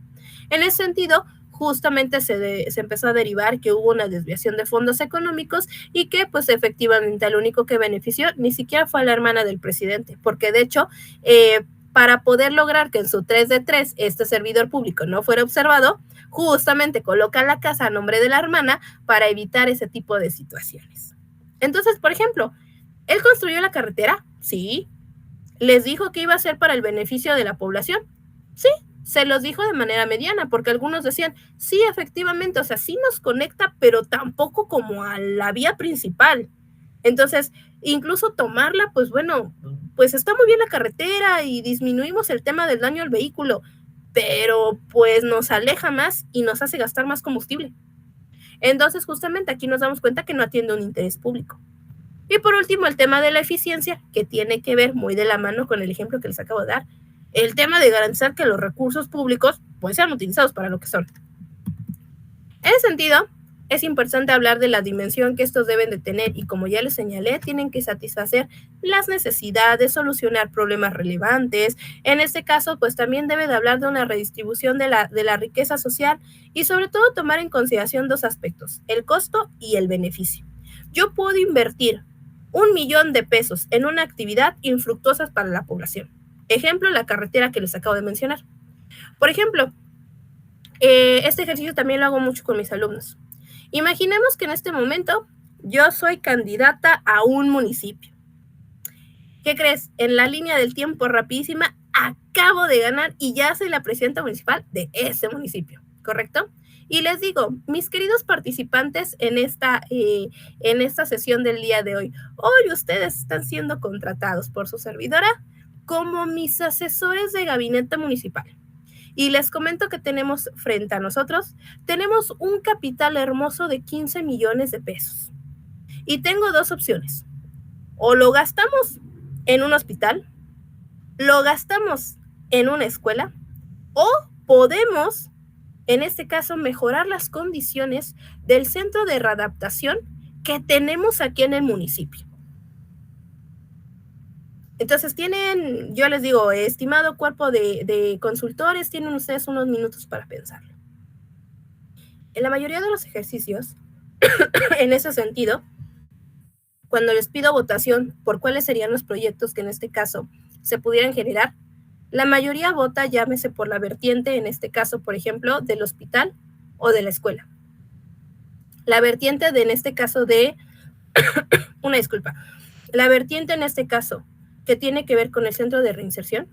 Speaker 1: En ese sentido, justamente se empezó a derivar que hubo una desviación de fondos económicos y que pues efectivamente el único que benefició ni siquiera fue a la hermana del presidente, porque de hecho para poder lograr que en su 3 de 3 este servidor público no fuera observado, justamente colocan la casa a nombre de la hermana para evitar ese tipo de situaciones. Entonces, por ejemplo, ¿él construyó la carretera? Sí. ¿Les dijo que iba a ser para el beneficio de la población? Sí. Se los dijo de manera mediana, porque algunos decían, sí, efectivamente, o sea, sí nos conecta, pero tampoco como a la vía principal. Entonces, incluso tomarla, pues bueno, pues está muy bien la carretera y disminuimos el tema del daño al vehículo, pero pues nos aleja más y nos hace gastar más combustible. Entonces, justamente aquí nos damos cuenta que no atiende un interés público. Y por último, el tema de la eficiencia, que tiene que ver muy de la mano con el ejemplo que les acabo de dar, el tema de garantizar que los recursos públicos pues sean utilizados para lo que son. En ese sentido, es importante hablar de la dimensión que estos deben de tener y como ya les señalé, tienen que satisfacer las necesidades, solucionar problemas relevantes. En este caso, pues también debe de hablar de una redistribución de la riqueza social y sobre todo tomar en consideración dos aspectos, el costo y el beneficio. Yo puedo invertir 1,000,000 de pesos en una actividad infructuosa para la población. Ejemplo, la carretera que les acabo de mencionar. Por ejemplo, este ejercicio también lo hago mucho con mis alumnos. Imaginemos que en este momento yo soy candidata a un municipio. ¿Qué crees? En la línea del tiempo rapidísima acabo de ganar y ya soy la presidenta municipal de ese municipio, ¿correcto? Y les digo, mis queridos participantes en esta sesión del día de hoy, hoy ustedes están siendo contratados por su servidora como mis asesores de gabinete municipal. Y les comento que tenemos frente a nosotros, tenemos un capital hermoso de 15 millones de pesos. Y tengo dos opciones. O lo gastamos en un hospital, lo gastamos en una escuela, o podemos, en este caso, mejorar las condiciones del centro de readaptación que tenemos aquí en el municipio. Entonces tienen, yo les digo, estimado cuerpo de consultores, tienen ustedes unos minutos para pensarlo. En la mayoría de los ejercicios, en ese sentido, cuando les pido votación por cuáles serían los proyectos que en este caso se pudieran generar, la mayoría vota, llámese por la vertiente, en este caso, por ejemplo, del hospital o de la escuela. La vertiente en este caso una disculpa, la vertiente en este caso que tiene que ver con el centro de reinserción,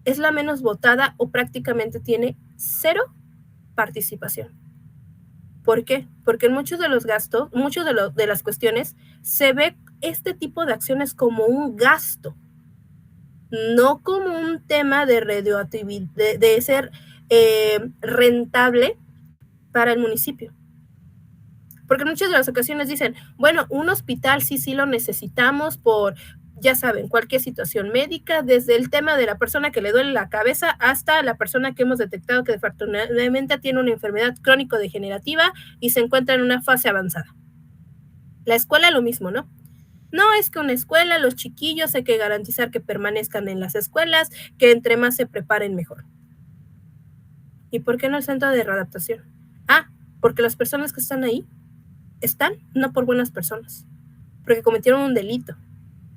Speaker 1: es la menos votada o prácticamente tiene cero participación. ¿Por qué? Porque en muchos de los gastos, de las cuestiones, se ve este tipo de acciones como un gasto, no como un tema de radioactividad, de ser rentable para el municipio. Porque en muchas de las ocasiones dicen, bueno, un hospital sí lo necesitamos por, ya saben, cualquier situación médica, desde el tema de la persona que le duele la cabeza hasta la persona que hemos detectado que desafortunadamente tiene una enfermedad crónico-degenerativa y se encuentra en una fase avanzada. La escuela lo mismo, ¿no? No es que una escuela, los chiquillos hay que garantizar que permanezcan en las escuelas, que entre más se preparen mejor. ¿Y por qué no el centro de readaptación? Porque las personas que están ahí están no por buenas personas, porque cometieron un delito.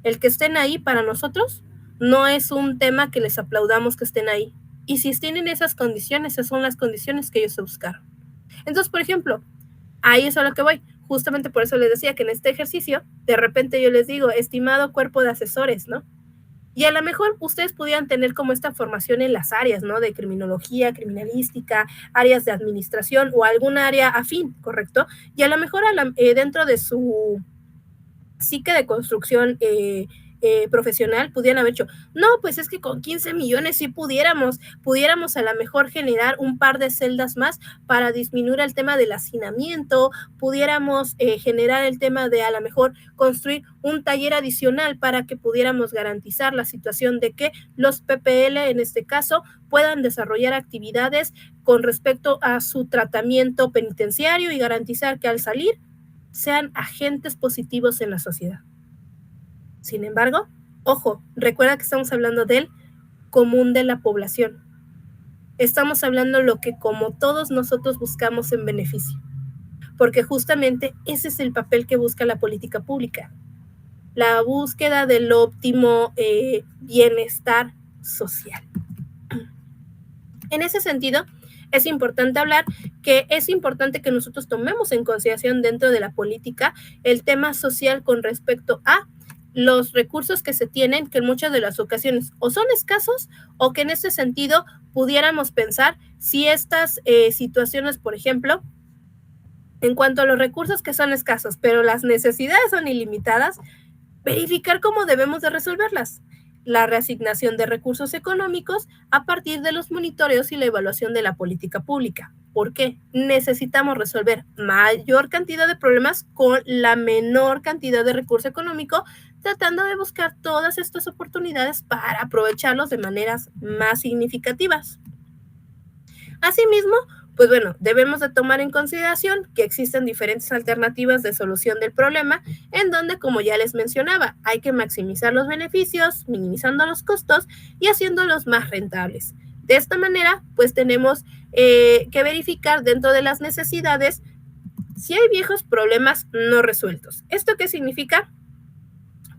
Speaker 1: El que estén ahí para nosotros no es un tema que les aplaudamos que estén ahí. Y si tienen esas condiciones, esas son las condiciones que ellos se buscaron. Entonces, por ejemplo, ahí es a lo que voy. Justamente por eso les decía que en este ejercicio, de repente yo les digo, estimado cuerpo de asesores, ¿no? Y a lo mejor ustedes pudieran tener como esta formación en las áreas, ¿no? De criminología, criminalística, áreas de administración o algún área afín, ¿correcto? Y a lo mejor dentro de su psique de construcción profesional pudieran haber hecho, no, pues es que con 15 millones sí pudiéramos a lo mejor generar un par de celdas más para disminuir el tema del hacinamiento, pudiéramos generar el tema de a lo mejor construir un taller adicional para que pudiéramos garantizar la situación de que los PPL en este caso puedan desarrollar actividades con respecto a su tratamiento penitenciario y garantizar que al salir sean agentes positivos en la sociedad. Sin embargo, ojo, recuerda que estamos hablando del común de la población. Estamos hablando lo que como todos nosotros buscamos en beneficio, porque justamente ese es el papel que busca la política pública, la búsqueda del óptimo bienestar social. En ese sentido, es importante hablar que es importante que nosotros tomemos en consideración dentro de la política el tema social con respecto a los recursos que se tienen, que en muchas de las ocasiones o son escasos o que en ese sentido pudiéramos pensar si estas situaciones, por ejemplo, en cuanto a los recursos que son escasos, pero las necesidades son ilimitadas, verificar cómo debemos de resolverlas. La reasignación de recursos económicos a partir de los monitoreos y la evaluación de la política pública. ¿Por qué? Necesitamos resolver mayor cantidad de problemas con la menor cantidad de recurso económico, tratando de buscar todas estas oportunidades para aprovecharlos de maneras más significativas. Asimismo, pues bueno, debemos de tomar en consideración que existen diferentes alternativas de solución del problema, en donde, como ya les mencionaba, hay que maximizar los beneficios, minimizando los costos y haciéndolos más rentables. De esta manera, pues tenemos que verificar dentro de las necesidades si hay viejos problemas no resueltos. ¿Esto qué significa?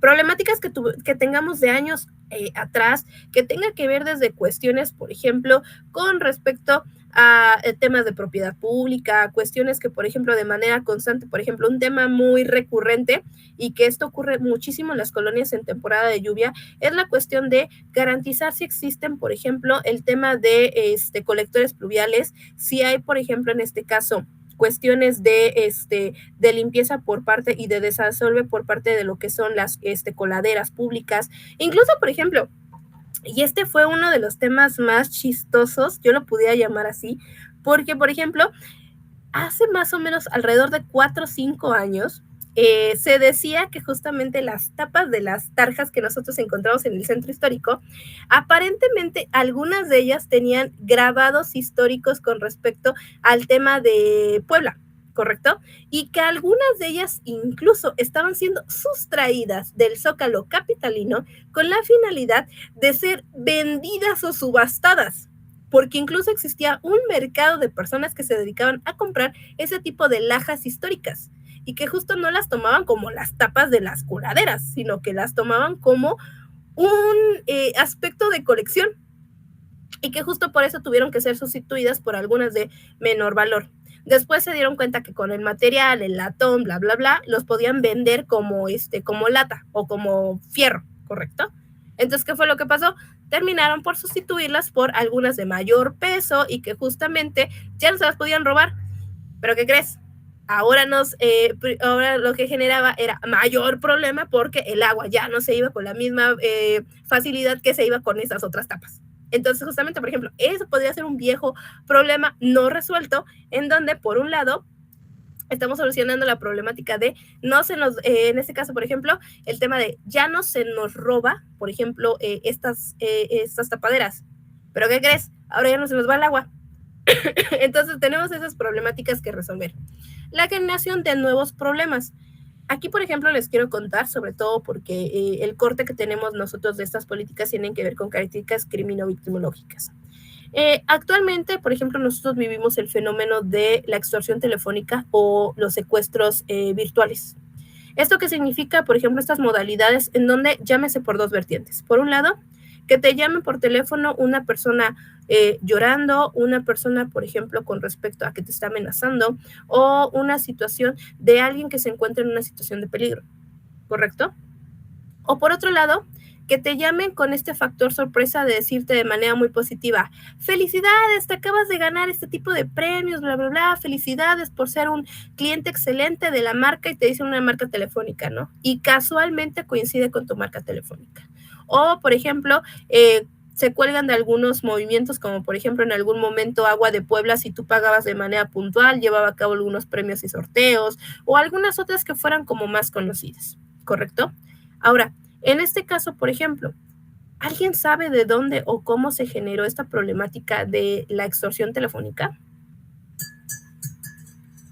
Speaker 1: Problemáticas que tengamos de años atrás, que tenga que ver desde cuestiones, por ejemplo, con respecto a temas de propiedad pública, cuestiones que, por ejemplo, de manera constante, por ejemplo, un tema muy recurrente y que esto ocurre muchísimo en las colonias en temporada de lluvia, es la cuestión de garantizar si existen, por ejemplo, el tema de colectores pluviales, si hay, por ejemplo, en este caso, cuestiones de limpieza por parte y de desasolve por parte de lo que son las coladeras públicas. Incluso, por ejemplo, y este fue uno de los temas más chistosos, yo lo pudiera llamar así, porque, por ejemplo, hace más o menos alrededor de 4 o 5 años, se decía que justamente las tapas de las tarjas que nosotros encontramos en el centro histórico, aparentemente algunas de ellas tenían grabados históricos con respecto al tema de Puebla, ¿correcto? Y que algunas de ellas incluso estaban siendo sustraídas del Zócalo capitalino con la finalidad de ser vendidas o subastadas, porque incluso existía un mercado de personas que se dedicaban a comprar ese tipo de lajas históricas y que justo no las tomaban como las tapas de las coladeras, sino que las tomaban como un aspecto de colección y que justo por eso tuvieron que ser sustituidas por algunas de menor valor. Después se dieron cuenta que con el material, el latón, bla, bla, bla, los podían vender como lata o como fierro, ¿correcto? Entonces, ¿qué fue lo que pasó? Terminaron por sustituirlas por algunas de mayor peso y que justamente ya no se las podían robar. ¿Pero qué crees? Ahora lo que generaba era mayor problema porque el agua ya no se iba con la misma facilidad que se iba con esas otras tapas. Entonces, justamente, por ejemplo, eso podría ser un viejo problema no resuelto, en donde, por un lado, estamos solucionando la problemática de no se nos, en este caso, por ejemplo, el tema de ya no se nos roba, por ejemplo, estas tapaderas. ¿Pero qué crees? Ahora ya no se nos va el agua. Entonces, tenemos esas problemáticas que resolver. La generación de nuevos problemas. Aquí, por ejemplo, les quiero contar, sobre todo porque el corte que tenemos nosotros de estas políticas tienen que ver con características criminológicas. Actualmente, por ejemplo, nosotros vivimos el fenómeno de la extorsión telefónica o los secuestros virtuales. ¿Esto qué significa? Por ejemplo, estas modalidades en donde llámese por dos vertientes. Por un lado, Que te llamen por teléfono una persona llorando, una persona, por ejemplo, con respecto a que te está amenazando, o una situación de alguien que se encuentra en una situación de peligro, ¿correcto? O por otro lado, que te llamen con este factor sorpresa de decirte de manera muy positiva, felicidades, te acabas de ganar este tipo de premios, bla, bla, bla, felicidades por ser un cliente excelente de la marca, y te dicen una marca telefónica, ¿no? Y casualmente coincide con tu marca telefónica. O, por ejemplo, se cuelgan de algunos movimientos, como por ejemplo en algún momento Agua de Puebla, si tú pagabas de manera puntual, llevaba a cabo algunos premios y sorteos, o algunas otras que fueran como más conocidas, ¿correcto? Ahora, en este caso, por ejemplo, ¿alguien sabe de dónde o cómo se generó esta problemática de la extorsión telefónica?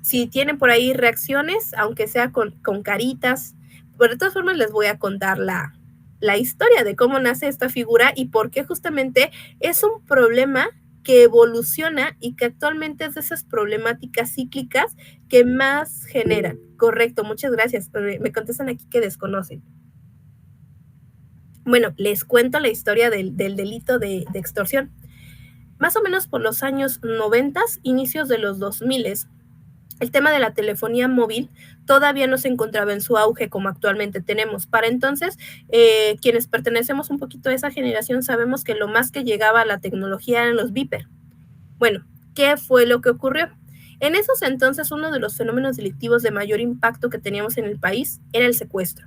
Speaker 1: Si tienen por ahí reacciones, aunque sea con caritas, pero de todas formas les voy a contar la historia de cómo nace esta figura y por qué justamente es un problema que evoluciona y que actualmente es de esas problemáticas cíclicas que más generan. Correcto, muchas gracias. Me contestan aquí que desconocen. Bueno, les cuento la historia del delito de extorsión. Más o menos por los años 90, inicios de los 2000, el tema de la telefonía móvil todavía no se encontraba en su auge como actualmente tenemos. Para entonces, quienes pertenecemos un poquito a esa generación sabemos que lo más que llegaba a la tecnología eran los beeper. Bueno, ¿qué fue lo que ocurrió? En esos entonces, uno de los fenómenos delictivos de mayor impacto que teníamos en el país era el secuestro.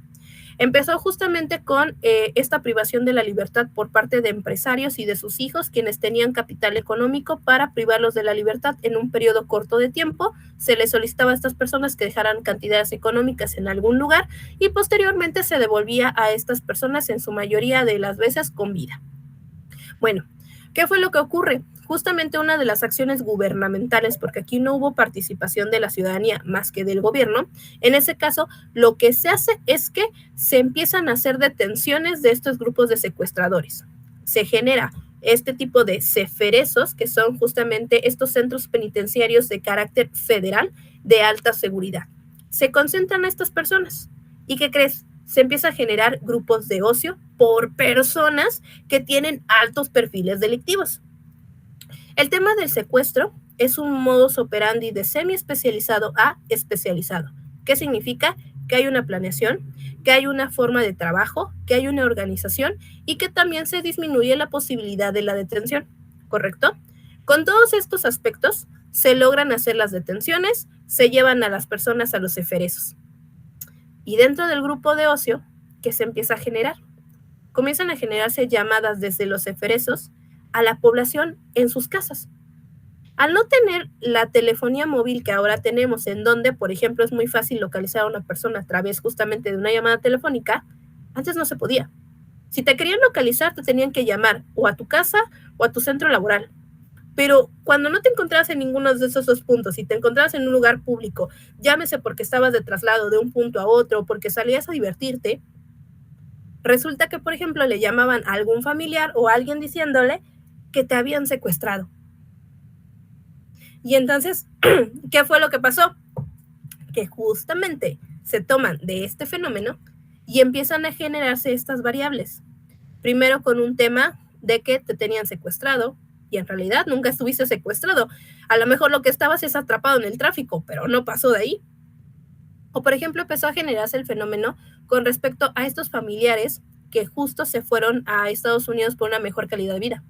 Speaker 1: Empezó justamente con esta privación de la libertad por parte de empresarios y de sus hijos, quienes tenían capital económico para privarlos de la libertad en un periodo corto de tiempo. Se les solicitaba a estas personas que dejaran cantidades económicas en algún lugar y posteriormente se devolvía a estas personas en su mayoría de las veces con vida. Bueno, ¿qué fue lo que ocurre? Justamente una de las acciones gubernamentales, porque aquí no hubo participación de la ciudadanía más que del gobierno, en ese caso lo que se hace es que se empiezan a hacer detenciones de estos grupos de secuestradores. Se genera este tipo de ceferesos, que son justamente estos centros penitenciarios de carácter federal de alta seguridad. Se concentran a estas personas. ¿Y qué crees? Se empieza a generar grupos de ocio por personas que tienen altos perfiles delictivos. El tema del secuestro es un modus operandi de semi-especializado a especializado. ¿Qué significa? Que hay una planeación, que hay una forma de trabajo, que hay una organización y que también se disminuye la posibilidad de la detención, ¿correcto? Con todos estos aspectos se logran hacer las detenciones, se llevan a las personas a los ceferesos. Y dentro del grupo de ocio, ¿qué se empieza a generar? Comienzan a generarse llamadas desde los ceferesos a la población en sus casas. Al no tener la telefonía móvil que ahora tenemos, en donde, por ejemplo, es muy fácil localizar a una persona a través justamente de una llamada telefónica, antes no se podía. Si te querían localizar, te tenían que llamar o a tu casa o a tu centro laboral. Pero cuando no te encontrabas en ninguno de esos dos puntos, si te encontrabas en un lugar público, llámese porque estabas de traslado de un punto a otro o porque salías a divertirte, resulta que, por ejemplo, le llamaban a algún familiar o a alguien diciéndole que te habían secuestrado. Y entonces, ¿qué fue lo que pasó? Que justamente se toman de este fenómeno y empiezan a generarse estas variables. Primero con un tema de que te tenían secuestrado y en realidad nunca estuviste secuestrado. A lo mejor lo que estabas es atrapado en el tráfico, pero no pasó de ahí. O por ejemplo empezó a generarse el fenómeno con respecto a estos familiares que justo se fueron a Estados Unidos por una mejor calidad de vida.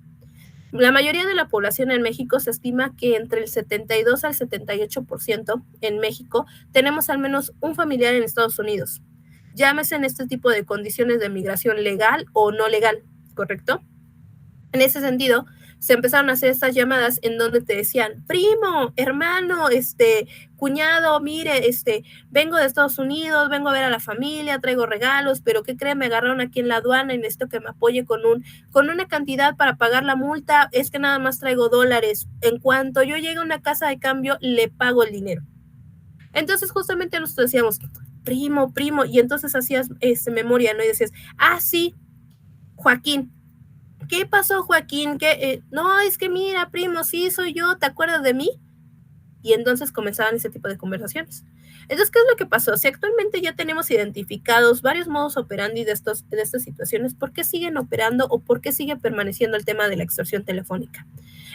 Speaker 1: La mayoría de la población en México se estima que entre el 72 al 78% en México tenemos al menos un familiar en Estados Unidos. Llámese en este tipo de condiciones de migración legal o no legal, ¿correcto? En ese sentido, se empezaron a hacer estas llamadas en donde te decían, primo, hermano, cuñado, mire, vengo de Estados Unidos, vengo a ver a la familia, traigo regalos, pero ¿qué creen? Me agarraron aquí en la aduana y necesito que me apoye con una cantidad para pagar la multa, es que nada más traigo dólares. En cuanto yo llegue a una casa de cambio, le pago el dinero. Entonces justamente nosotros decíamos, primo, y entonces hacías memoria, ¿no? Y decías, sí, Joaquín. ¿Qué pasó, Joaquín? No, es que mira, primo, sí, soy yo, ¿te acuerdas de mí? y entonces comenzaban ese tipo de conversaciones. Entonces, ¿qué es lo que pasó? Si actualmente ya tenemos identificados varios modos operandi de estas situaciones, ¿por qué siguen operando o por qué sigue permaneciendo el tema de la extorsión telefónica?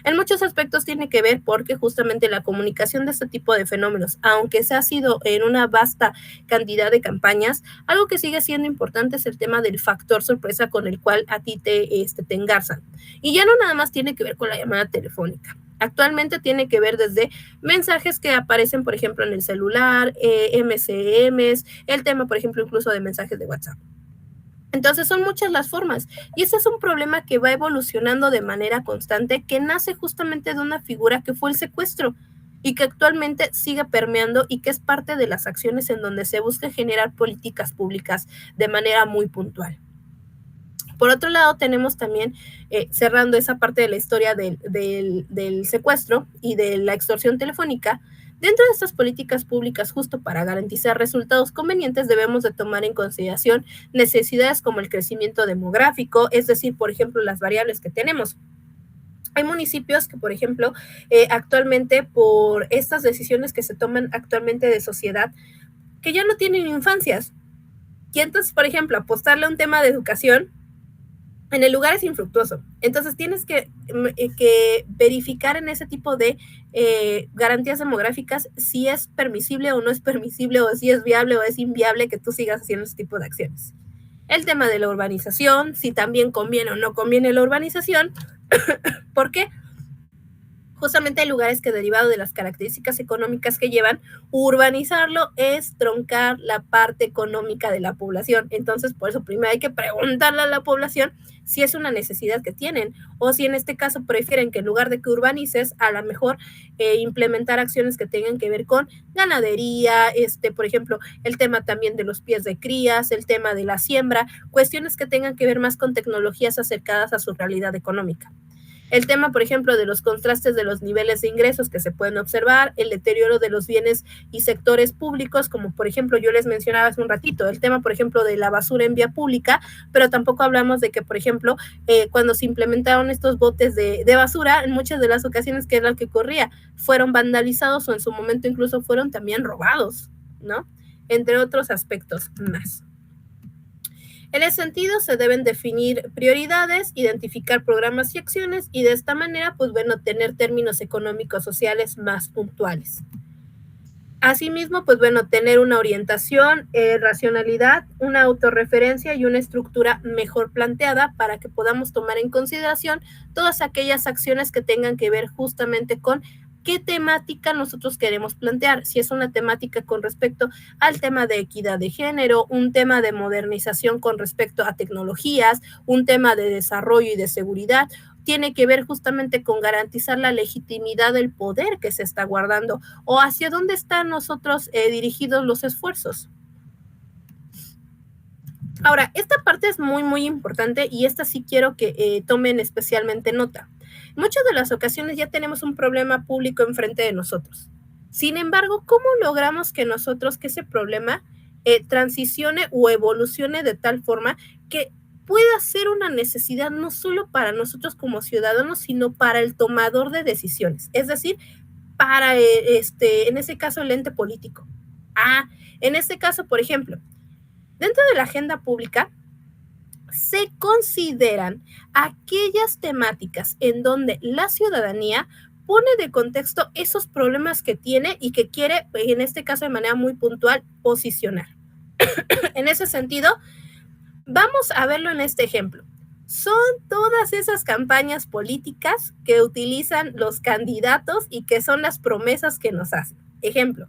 Speaker 1: En muchos aspectos tiene que ver porque justamente la comunicación de este tipo de fenómenos, aunque se ha sido en una vasta cantidad de campañas, algo que sigue siendo importante es el tema del factor sorpresa con el cual a ti te engarzan. Y ya no nada más tiene que ver con la llamada telefónica. Actualmente tiene que ver desde mensajes que aparecen, por ejemplo, en el celular, MCMs, el tema, por ejemplo, incluso de mensajes de WhatsApp. Entonces son muchas las formas y ese es un problema que va evolucionando de manera constante, que nace justamente de una figura que fue el secuestro y que actualmente sigue permeando y que es parte de las acciones en donde se busca generar políticas públicas de manera muy puntual. Por otro lado, tenemos también, cerrando esa parte de la historia del secuestro y de la extorsión telefónica, dentro de estas políticas públicas, justo para garantizar resultados convenientes, debemos de tomar en consideración necesidades como el crecimiento demográfico, es decir, por ejemplo, las variables que tenemos. Hay municipios que, por ejemplo, actualmente por estas decisiones que se toman actualmente de sociedad, que ya no tienen infancias. Y entonces, por ejemplo, apostarle a un tema de educación en el lugar es infructuoso. Entonces tienes que verificar en ese tipo de garantías demográficas si es permisible o no es permisible, o si es viable o es inviable que tú sigas haciendo ese tipo de acciones. El tema de la urbanización, si también conviene o no conviene la urbanización. ¿Por qué? Justamente hay lugares que, derivado de las características económicas que llevan, urbanizarlo es troncar la parte económica de la población. Entonces, por eso primero hay que preguntarle a la población si es una necesidad que tienen, o si en este caso prefieren que en lugar de que urbanices, a lo mejor implementar acciones que tengan que ver con ganadería, por ejemplo, el tema también de los pies de crías, el tema de la siembra, cuestiones que tengan que ver más con tecnologías acercadas a su realidad económica. El tema, por ejemplo, de los contrastes de los niveles de ingresos que se pueden observar, el deterioro de los bienes y sectores públicos, como por ejemplo yo les mencionaba hace un ratito, el tema, por ejemplo, de la basura en vía pública, pero tampoco hablamos de que, por ejemplo, cuando se implementaron estos botes de basura, en muchas de las ocasiones, que era lo que ocurría, fueron vandalizados o en su momento incluso fueron también robados, ¿no? Entre otros aspectos más. En ese sentido, se deben definir prioridades, identificar programas y acciones y de esta manera, pues bueno, tener términos económicos sociales más puntuales. Asimismo, pues bueno, tener una orientación, racionalidad, una autorreferencia y una estructura mejor planteada para que podamos tomar en consideración todas aquellas acciones que tengan que ver justamente con qué temática nosotros queremos plantear, si es una temática con respecto al tema de equidad de género, un tema de modernización con respecto a tecnologías, un tema de desarrollo y de seguridad, tiene que ver justamente con garantizar la legitimidad del poder que se está guardando o hacia dónde están nosotros dirigidos los esfuerzos. Ahora, esta parte es muy, muy importante y esta sí quiero que tomen especialmente nota. En muchas de las ocasiones ya tenemos un problema público enfrente de nosotros. Sin embargo, ¿cómo logramos que ese problema transicione o evolucione de tal forma que pueda ser una necesidad no solo para nosotros como ciudadanos, sino para el tomador de decisiones? Es decir, para, en ese caso, el ente político. En este caso, por ejemplo, dentro de la agenda pública, se consideran aquellas temáticas en donde la ciudadanía pone de contexto esos problemas que tiene y que quiere, en este caso de manera muy puntual, posicionar. En ese sentido, vamos a verlo en este ejemplo. Son todas esas campañas políticas que utilizan los candidatos y que son las promesas que nos hacen. Ejemplo,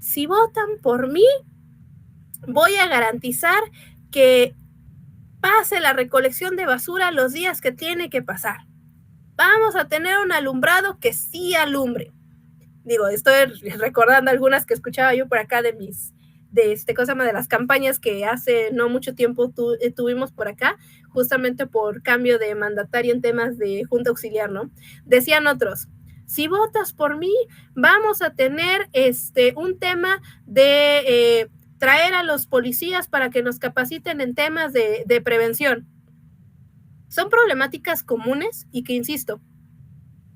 Speaker 1: si votan por mí, voy a garantizar que pase la recolección de basura los días que tiene que pasar. Vamos a tener un alumbrado que sí alumbre. Digo, estoy recordando algunas que escuchaba yo por acá de las campañas que hace no mucho tiempo tuvimos por acá, justamente por cambio de mandatario en temas de junta auxiliar, ¿no? Decían otros, si votas por mí, vamos a tener un tema de traer a los policías para que nos capaciten en temas de prevención. Son problemáticas comunes y que, insisto,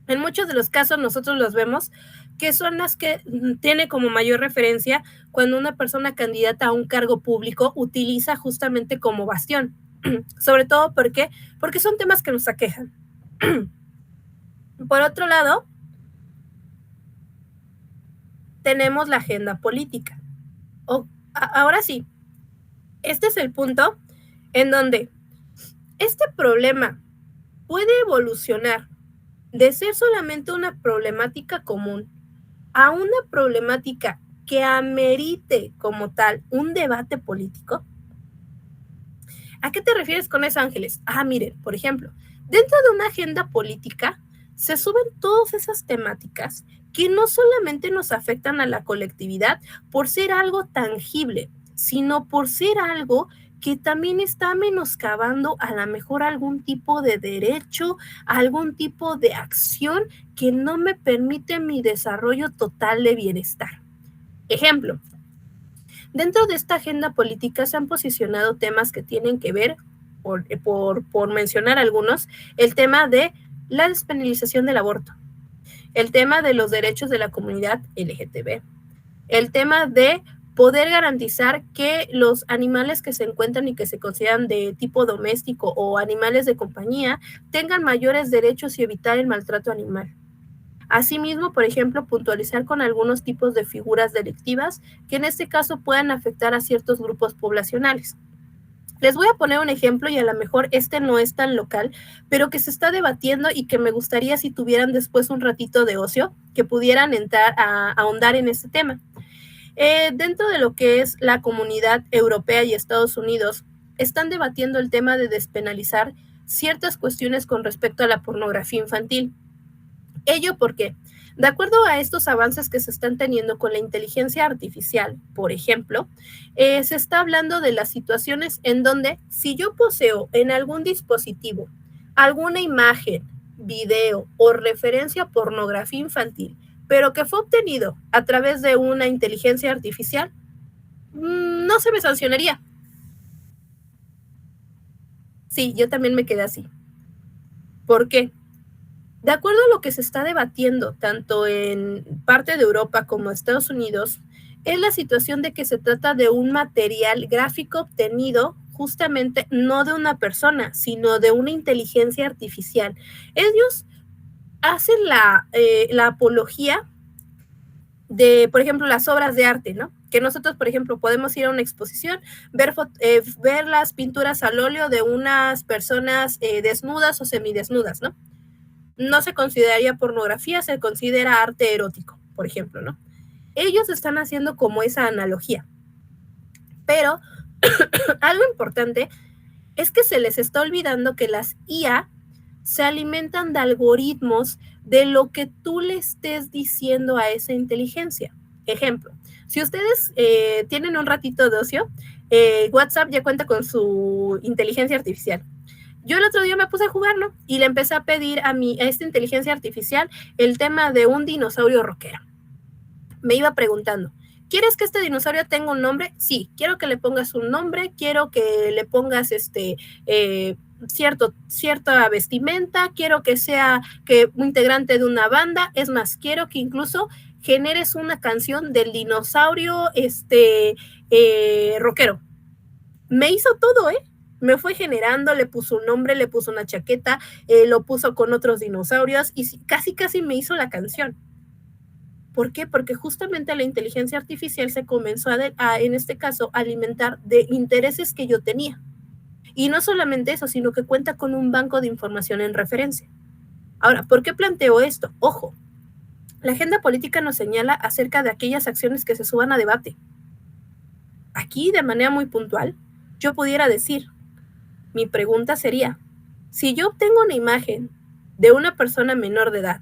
Speaker 1: en muchos de los casos nosotros los vemos que son las que tiene como mayor referencia cuando una persona candidata a un cargo público utiliza justamente como bastión. Sobre todo porque son temas que nos aquejan. Por otro lado, tenemos la agenda política. Ahora sí, este es el punto en donde este problema puede evolucionar de ser solamente una problemática común a una problemática que amerite como tal un debate político. ¿A qué te refieres con eso, Ángeles? Miren, por ejemplo, dentro de una agenda política se suben todas esas temáticas que no solamente nos afectan a la colectividad por ser algo tangible, sino por ser algo que también está menoscabando a lo mejor algún tipo de derecho, algún tipo de acción que no me permite mi desarrollo total de bienestar. Ejemplo, dentro de esta agenda política se han posicionado temas que tienen que ver, por mencionar algunos, el tema de la despenalización del aborto, el tema de los derechos de la comunidad LGTB, el tema de poder garantizar que los animales que se encuentran y que se consideran de tipo doméstico o animales de compañía tengan mayores derechos y evitar el maltrato animal. Asimismo, por ejemplo, puntualizar con algunos tipos de figuras delictivas que en este caso puedan afectar a ciertos grupos poblacionales. Les voy a poner un ejemplo y a lo mejor este no es tan local, pero que se está debatiendo y que me gustaría si tuvieran después un ratito de ocio, que pudieran entrar a ahondar en este tema. Dentro de lo que es la Comunidad Europea y Estados Unidos, están debatiendo el tema de despenalizar ciertas cuestiones con respecto a la pornografía infantil. Ello porque, de acuerdo a estos avances que se están teniendo con la inteligencia artificial, por ejemplo, se está hablando de las situaciones en donde si yo poseo en algún dispositivo alguna imagen, video o referencia a pornografía infantil, pero que fue obtenido a través de una inteligencia artificial, no se me sancionaría. Sí, yo también me quedé así. ¿Por qué? De acuerdo a lo que se está debatiendo tanto en parte de Europa como Estados Unidos, es la situación de que se trata de un material gráfico obtenido justamente no de una persona, sino de una inteligencia artificial. Ellos hacen la apología de, por ejemplo, las obras de arte, ¿no? Que nosotros, por ejemplo, podemos ir a una exposición, ver las pinturas al óleo de unas personas desnudas o semidesnudas, ¿no? No se consideraría pornografía, se considera arte erótico, por ejemplo, ¿no? Ellos están haciendo como esa analogía. Pero algo importante es que se les está olvidando que las IA se alimentan de algoritmos de lo que tú le estés diciendo a esa inteligencia. Ejemplo, si ustedes tienen un ratito de ocio, WhatsApp ya cuenta con su inteligencia artificial. Yo el otro día me puse a jugarlo y le empecé a pedir a esta inteligencia artificial el tema de un dinosaurio rockero. Me iba preguntando, ¿quieres que este dinosaurio tenga un nombre? Sí, quiero que le pongas un nombre, quiero que le pongas cierta vestimenta, quiero que sea un integrante de una banda, es más, quiero que incluso generes una canción del dinosaurio rockero. Me hizo todo, me fue generando, le puso un nombre, le puso una chaqueta, lo puso con otros dinosaurios y casi me hizo la canción. ¿Por qué? Porque justamente la inteligencia artificial se comenzó en este caso, a alimentar de intereses que yo tenía. Y no solamente eso, sino que cuenta con un banco de información en referencia. Ahora, ¿por qué planteo esto? Ojo, la agenda política nos señala acerca de aquellas acciones que se suban a debate. Aquí, de manera muy puntual, yo pudiera decir, mi pregunta sería, si yo obtengo una imagen de una persona menor de edad,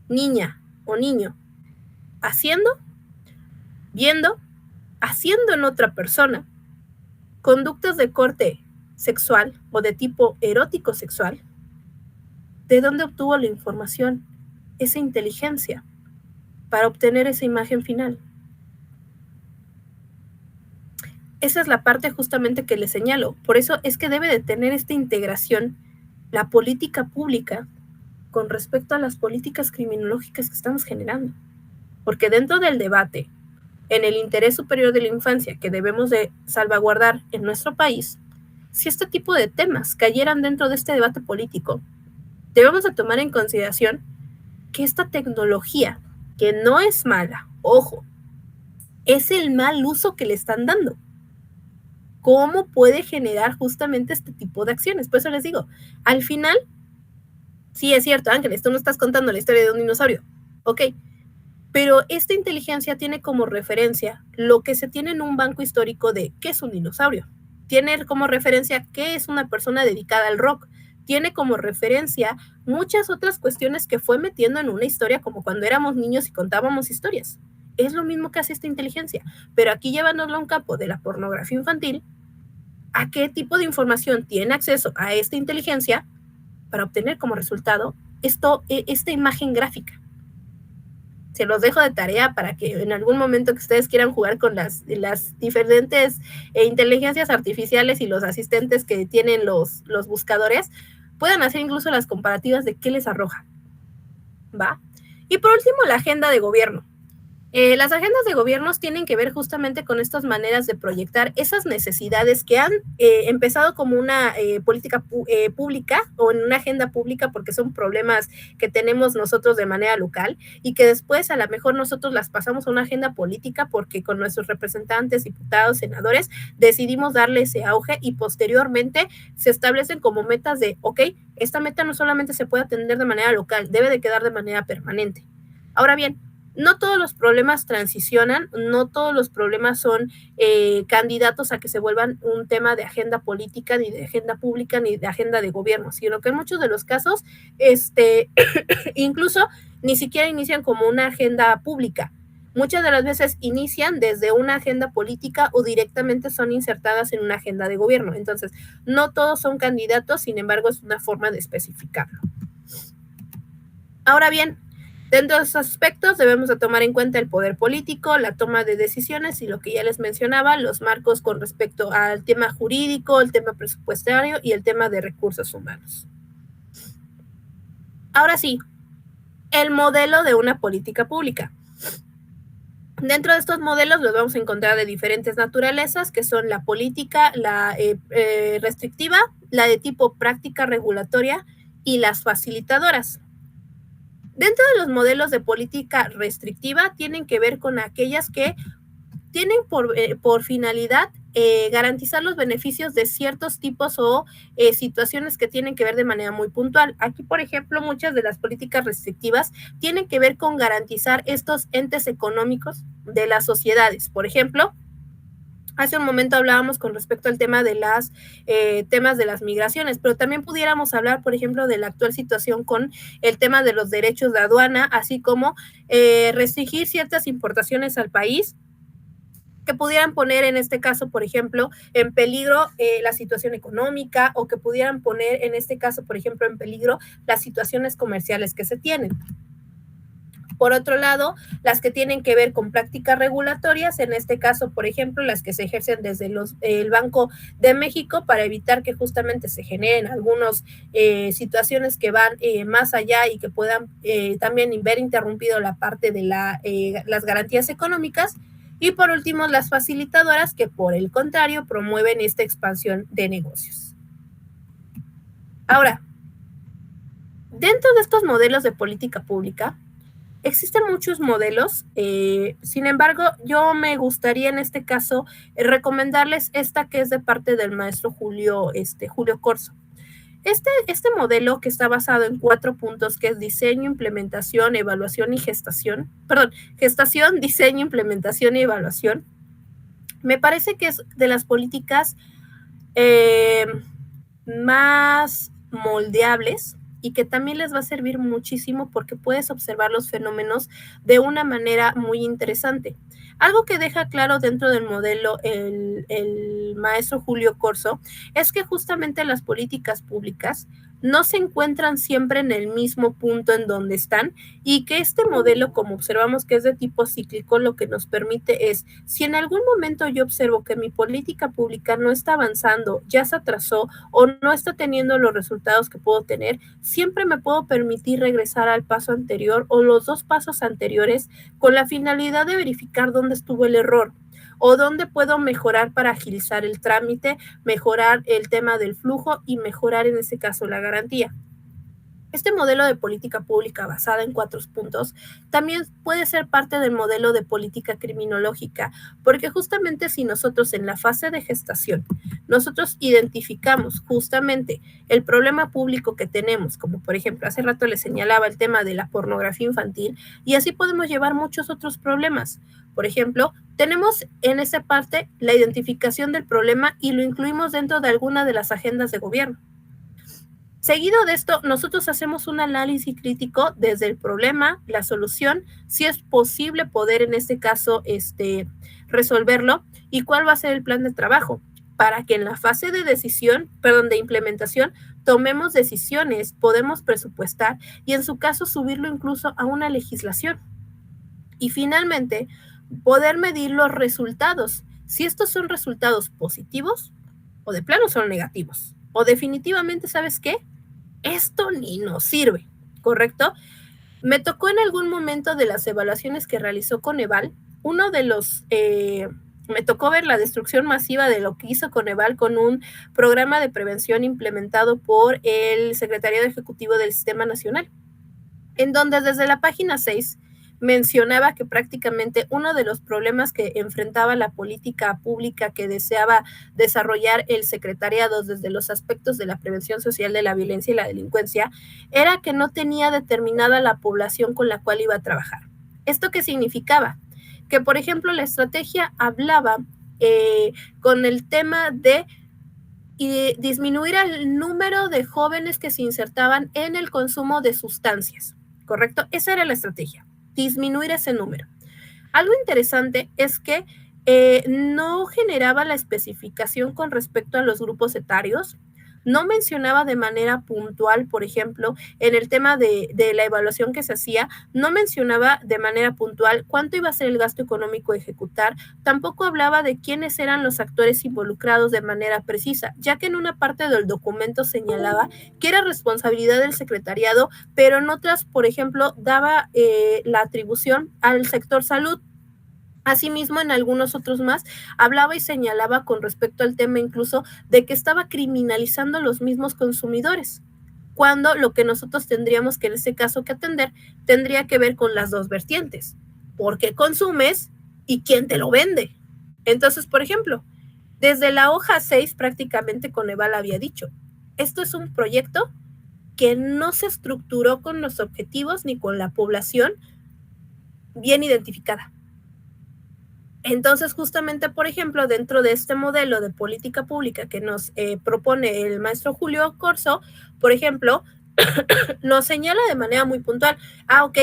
Speaker 1: niña o niño, haciendo en otra persona conductas de corte sexual o de tipo erótico sexual, ¿de dónde obtuvo la información, esa inteligencia, para obtener esa imagen final? Esa es la parte justamente que le señalo. Por eso es que debe de tener esta integración la política pública con respecto a las políticas criminológicas que estamos generando. porque dentro del debate, en el interés superior de la infancia que debemos de salvaguardar en nuestro país, si este tipo de temas cayeran dentro de este debate político, debemos de tomar en consideración que esta tecnología, que no es mala, ojo, es el mal uso que le están dando. ¿Cómo puede generar justamente este tipo de acciones? Por eso les digo, al final, sí es cierto, Ángeles, tú no estás contando la historia de un dinosaurio, ok, pero esta inteligencia tiene como referencia lo que se tiene en un banco histórico de qué es un dinosaurio. Tiene como referencia qué es una persona dedicada al rock. Tiene como referencia muchas otras cuestiones que fue metiendo en una historia como cuando éramos niños y contábamos historias. Es lo mismo que hace esta inteligencia, pero aquí llevándolo a un campo de la pornografía infantil, ¿a qué tipo de información tiene acceso a esta inteligencia para obtener como resultado esta imagen gráfica? Se los dejo de tarea para que en algún momento que ustedes quieran jugar con las diferentes inteligencias artificiales y los asistentes que tienen los buscadores, puedan hacer incluso las comparativas de qué les arroja. ¿Va? Y por último, la agenda de gobierno. Las agendas de gobiernos tienen que ver justamente con estas maneras de proyectar esas necesidades que han empezado como una política pública o en una agenda pública porque son problemas que tenemos nosotros de manera local y que después a lo mejor nosotros las pasamos a una agenda política porque con nuestros representantes, diputados, senadores decidimos darle ese auge y posteriormente se establecen como metas de, ok, esta meta no solamente se puede atender de manera local, debe de quedar de manera permanente. Ahora bien, no todos los problemas transicionan, no todos los problemas son candidatos a que se vuelvan un tema de agenda política, ni de agenda pública, ni de agenda de gobierno, sino que en muchos de los casos, incluso ni siquiera inician como una agenda pública. Muchas de las veces inician desde una agenda política o directamente son insertadas en una agenda de gobierno. Entonces, no todos son candidatos, sin embargo, es una forma de especificarlo. Ahora bien, dentro de esos aspectos debemos de tomar en cuenta el poder político, la toma de decisiones y lo que ya les mencionaba, los marcos con respecto al tema jurídico, el tema presupuestario y el tema de recursos humanos. Ahora sí, el modelo de una política pública. Dentro de estos modelos los vamos a encontrar de diferentes naturalezas, que son la política, la restrictiva, la de tipo práctica regulatoria y las facilitadoras. Dentro de los modelos de política restrictiva tienen que ver con aquellas que tienen por finalidad garantizar los beneficios de ciertos tipos o situaciones que tienen que ver de manera muy puntual. Aquí, por ejemplo, muchas de las políticas restrictivas tienen que ver con garantizar estos entes económicos de las sociedades. Por ejemplo, hace un momento hablábamos con respecto al tema de las temas de las migraciones, pero también pudiéramos hablar, por ejemplo, de la actual situación con el tema de los derechos de aduana, así como restringir ciertas importaciones al país que pudieran poner en este caso, por ejemplo, en peligro la situación económica o que pudieran poner en este caso, por ejemplo, en peligro las situaciones comerciales que se tienen. Por otro lado, las que tienen que ver con prácticas regulatorias, en este caso, por ejemplo, las que se ejercen desde el Banco de México para evitar que justamente se generen algunas situaciones que van más allá y que puedan también ver interrumpido la parte de las garantías económicas. Y por último, las facilitadoras que por el contrario promueven esta expansión de negocios. Ahora, dentro de estos modelos de política pública, existen muchos modelos, sin embargo, yo me gustaría en este caso recomendarles esta que es de parte del maestro Julio Corso. Este modelo que está basado en 4 puntos, que es diseño, implementación, evaluación y gestación, gestación, diseño, implementación y evaluación, me parece que es de las políticas más moldeables y que también les va a servir muchísimo porque puedes observar los fenómenos de una manera muy interesante. Algo que deja claro dentro del modelo el maestro Julio Corso es que justamente las políticas públicas no se encuentran siempre en el mismo punto en donde están y que este modelo, como observamos que es de tipo cíclico, lo que nos permite es, si en algún momento yo observo que mi política pública no está avanzando, ya se atrasó o no está teniendo los resultados que puedo tener, siempre me puedo permitir regresar al paso anterior o los dos pasos anteriores con la finalidad de verificar dónde estuvo el error o dónde puedo mejorar para agilizar el trámite, mejorar el tema del flujo y mejorar en este caso la garantía. Este modelo de política pública basada en 4 puntos también puede ser parte del modelo de política criminológica, porque justamente si nosotros en la fase de gestación, nosotros identificamos justamente el problema público que tenemos, como por ejemplo hace rato les señalaba el tema de la pornografía infantil, y así podemos llevar muchos otros problemas. Por ejemplo, tenemos en esa parte la identificación del problema y lo incluimos dentro de alguna de las agendas de gobierno. Seguido de esto, nosotros hacemos un análisis crítico desde el problema, la solución, si es posible poder en este caso resolverlo y cuál va a ser el plan de trabajo para que en la fase de de implementación, tomemos decisiones, podemos presupuestar y en su caso subirlo incluso a una legislación. Y finalmente, poder medir los resultados, si estos son resultados positivos o de plano son negativos. O definitivamente, ¿sabes qué? Esto ni nos sirve, ¿correcto? Me tocó en algún momento de las evaluaciones que realizó Coneval, uno de los, me tocó ver la destrucción masiva de lo que hizo Coneval con un programa de prevención implementado por el Secretariado Ejecutivo del Sistema Nacional, en donde desde la página 6 mencionaba que prácticamente uno de los problemas que enfrentaba la política pública que deseaba desarrollar el secretariado desde los aspectos de la prevención social de la violencia y la delincuencia era que no tenía determinada la población con la cual iba a trabajar. ¿Esto qué significaba? Que, por ejemplo, la estrategia hablaba con el tema de disminuir el número de jóvenes que se insertaban en el consumo de sustancias, ¿correcto? Esa era la estrategia, disminuir ese número. Algo interesante es que no generaba la especificación con respecto a los grupos etarios, no mencionaba de manera puntual, por ejemplo, en el tema de la evaluación que se hacía, no mencionaba de manera puntual cuánto iba a ser el gasto económico a ejecutar, tampoco hablaba de quiénes eran los actores involucrados de manera precisa, ya que en una parte del documento señalaba que era responsabilidad del secretariado, pero en otras, por ejemplo, daba la atribución al sector salud. Asimismo, en algunos otros más, hablaba y señalaba con respecto al tema incluso de que estaba criminalizando a los mismos consumidores, cuando lo que nosotros tendríamos que en este caso que atender tendría que ver con las dos vertientes. ¿Por qué consumes y quién te lo vende? Entonces, por ejemplo, desde la hoja 6 prácticamente Coneval había dicho, esto es un proyecto que no se estructuró con los objetivos ni con la población bien identificada. Entonces, justamente, por ejemplo, dentro de este modelo de política pública que nos propone el maestro Julio Corso, por ejemplo, nos señala de manera muy puntual, ok,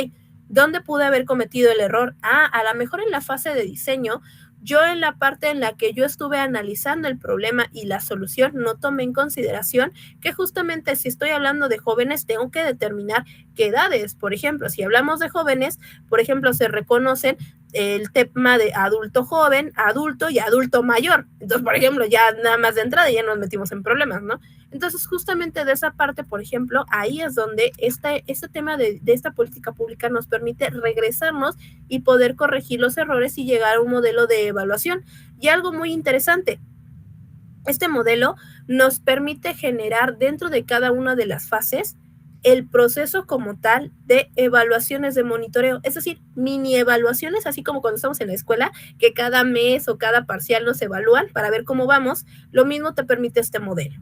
Speaker 1: ¿dónde pude haber cometido el error? A lo mejor en la fase de diseño, yo en la parte en la que yo estuve analizando el problema y la solución, no tomé en consideración que justamente si estoy hablando de jóvenes, tengo que determinar qué edades. Por ejemplo, si hablamos de jóvenes, por ejemplo, se reconocen el tema de adulto joven, adulto y adulto mayor. Entonces, por ejemplo, ya nada más de entrada ya nos metimos en problemas, ¿no? Entonces, justamente de esa parte, por ejemplo, ahí es donde este tema de esta política pública nos permite regresarnos y poder corregir los errores y llegar a un modelo de evaluación. Y algo muy interesante, este modelo nos permite generar dentro de cada una de las fases el proceso como tal de evaluaciones de monitoreo, es decir, mini evaluaciones, así como cuando estamos en la escuela, que cada mes o cada parcial nos evalúan para ver cómo vamos, lo mismo te permite este modelo.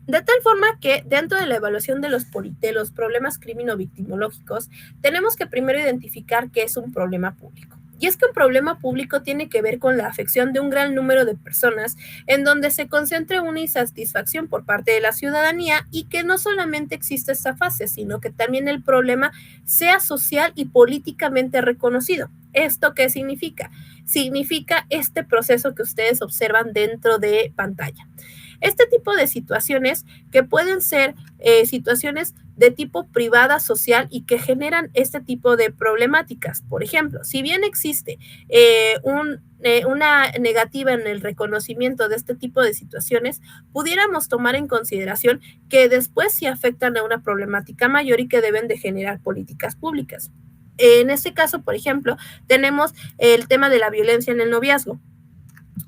Speaker 1: De tal forma que dentro de la evaluación de los problemas crimino-victimológicos, tenemos que primero identificar qué es un problema público. Y es que un problema público tiene que ver con la afección de un gran número de personas en donde se concentre una insatisfacción por parte de la ciudadanía y que no solamente existe esta fase, sino que también el problema sea social y políticamente reconocido. ¿Esto qué significa? Significa este proceso que ustedes observan dentro de pantalla. Este tipo de situaciones que pueden ser situaciones de tipo privada, social y que generan este tipo de problemáticas. Por ejemplo, si bien existe una negativa en el reconocimiento de este tipo de situaciones, pudiéramos tomar en consideración que después sí afectan a una problemática mayor y que deben de generar políticas públicas. En este caso, por ejemplo, tenemos el tema de la violencia en el noviazgo.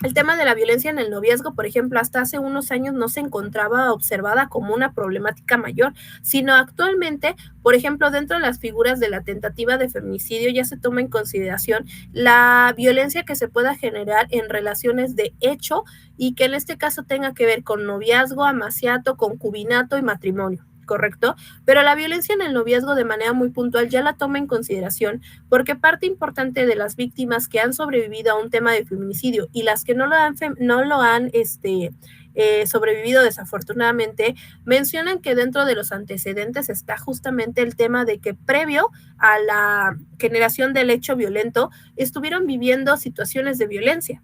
Speaker 1: El tema de la violencia en el noviazgo, por ejemplo, hasta hace unos años no se encontraba observada como una problemática mayor, sino actualmente, por ejemplo, dentro de las figuras de la tentativa de feminicidio ya se toma en consideración la violencia que se pueda generar en relaciones de hecho y que en este caso tenga que ver con noviazgo, amaciato, concubinato y matrimonio. ¿Correcto? Pero la violencia en el noviazgo de manera muy puntual ya la toma en consideración porque parte importante de las víctimas que han sobrevivido a un tema de feminicidio y las que no lo han sobrevivido desafortunadamente, mencionan que dentro de los antecedentes está justamente el tema de que previo a la generación del hecho violento estuvieron viviendo situaciones de violencia.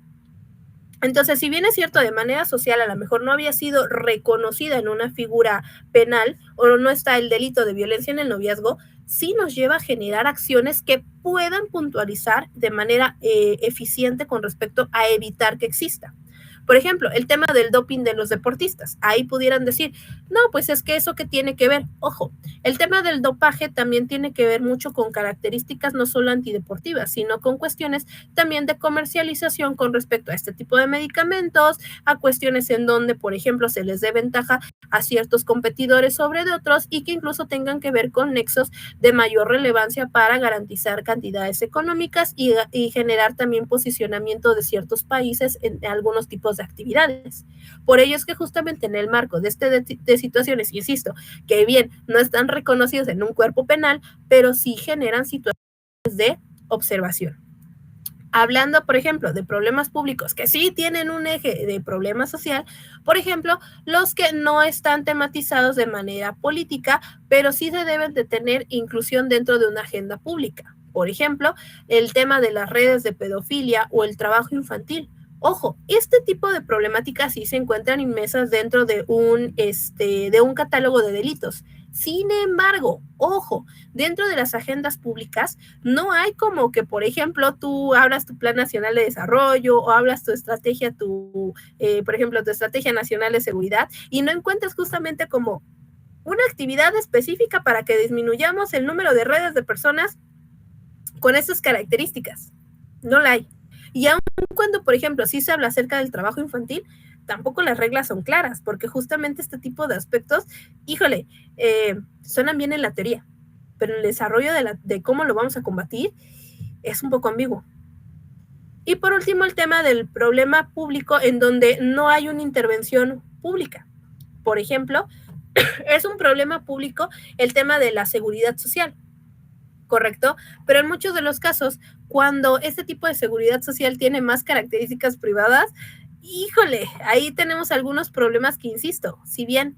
Speaker 1: Entonces, si bien es cierto, de manera social a lo mejor no había sido reconocida en una figura penal o no está el delito de violencia en el noviazgo, sí nos lleva a generar acciones que puedan puntualizar de manera eficiente con respecto a evitar que exista. Por ejemplo, el tema del doping de los deportistas. Ahí pudieran decir, no, pues es que eso que tiene que ver. Ojo, el tema del dopaje también tiene que ver mucho con características no solo antideportivas, sino con cuestiones también de comercialización con respecto a este tipo de medicamentos, a cuestiones en donde, por ejemplo, se les dé ventaja a ciertos competidores sobre de otros y que incluso tengan que ver con nexos de mayor relevancia para garantizar cantidades económicas y generar también posicionamiento de ciertos países en algunos tipos de actividades. Por ello es que justamente en el marco de situaciones, insisto, que bien no están reconocidos en un cuerpo penal, pero sí generan situaciones de observación. Hablando, por ejemplo, de problemas públicos que sí tienen un eje de problema social, por ejemplo, los que no están tematizados de manera política, pero sí se deben de tener inclusión dentro de una agenda pública. Por ejemplo, el tema de las redes de pedofilia o el trabajo infantil. Ojo, este tipo de problemáticas sí se encuentran inmersas dentro de un catálogo de delitos. Sin embargo, ojo, dentro de las agendas públicas no hay como que, por ejemplo, tú hablas tu Plan Nacional de Desarrollo o hablas tu estrategia, por ejemplo, tu Estrategia Nacional de Seguridad y no encuentras justamente como una actividad específica para que disminuyamos el número de redes de personas con esas características. No la hay. Y aun cuando, por ejemplo, sí se habla acerca del trabajo infantil, tampoco las reglas son claras, porque justamente este tipo de aspectos, híjole, suenan bien en la teoría, pero el desarrollo de cómo lo vamos a combatir es un poco ambiguo. Y por último, el tema del problema público en donde no hay una intervención pública. Por ejemplo, es un problema público el tema de la seguridad social, ¿correcto? Pero en muchos de los casos, cuando este tipo de seguridad social tiene más características privadas, híjole, ahí tenemos algunos problemas que, insisto, si bien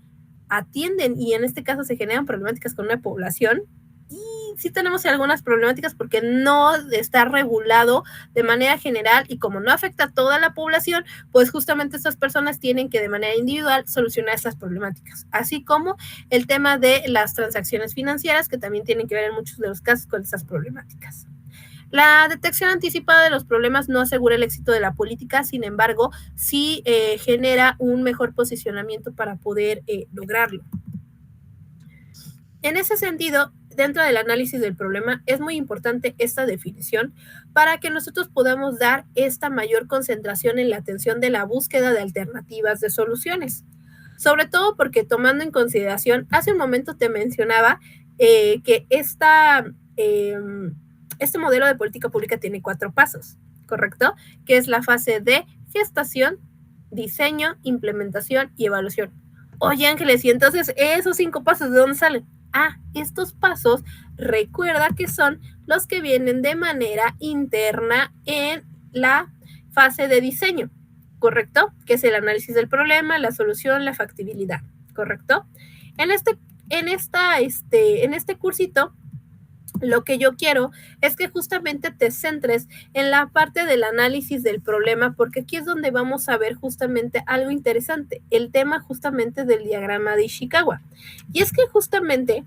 Speaker 1: atienden y en este caso se generan problemáticas con una población, y sí tenemos algunas problemáticas porque no está regulado de manera general y como no afecta a toda la población, pues justamente estas personas tienen que de manera individual solucionar estas problemáticas, así como el tema de las transacciones financieras que también tienen que ver en muchos de los casos con estas problemáticas. La detección anticipada de los problemas no asegura el éxito de la política, sin embargo, sí genera un mejor posicionamiento para poder lograrlo. En ese sentido, dentro del análisis del problema, es muy importante esta definición para que nosotros podamos dar esta mayor concentración en la atención de la búsqueda de alternativas de soluciones. Sobre todo porque tomando en consideración, hace un momento te mencionaba que este modelo de política pública tiene 4 pasos, ¿correcto? Que es la fase de gestación, diseño, implementación y evaluación. Oye, Ángeles, y entonces esos 5 pasos, ¿de dónde salen? Estos pasos, recuerda que son los que vienen de manera interna en la fase de diseño, ¿correcto? Que es el análisis del problema, la solución, la factibilidad, ¿correcto? En este cursito Lo que yo quiero es que justamente te centres en la parte del análisis del problema, porque aquí es donde vamos a ver justamente algo interesante, el tema justamente del diagrama de Ishikawa. Y es que justamente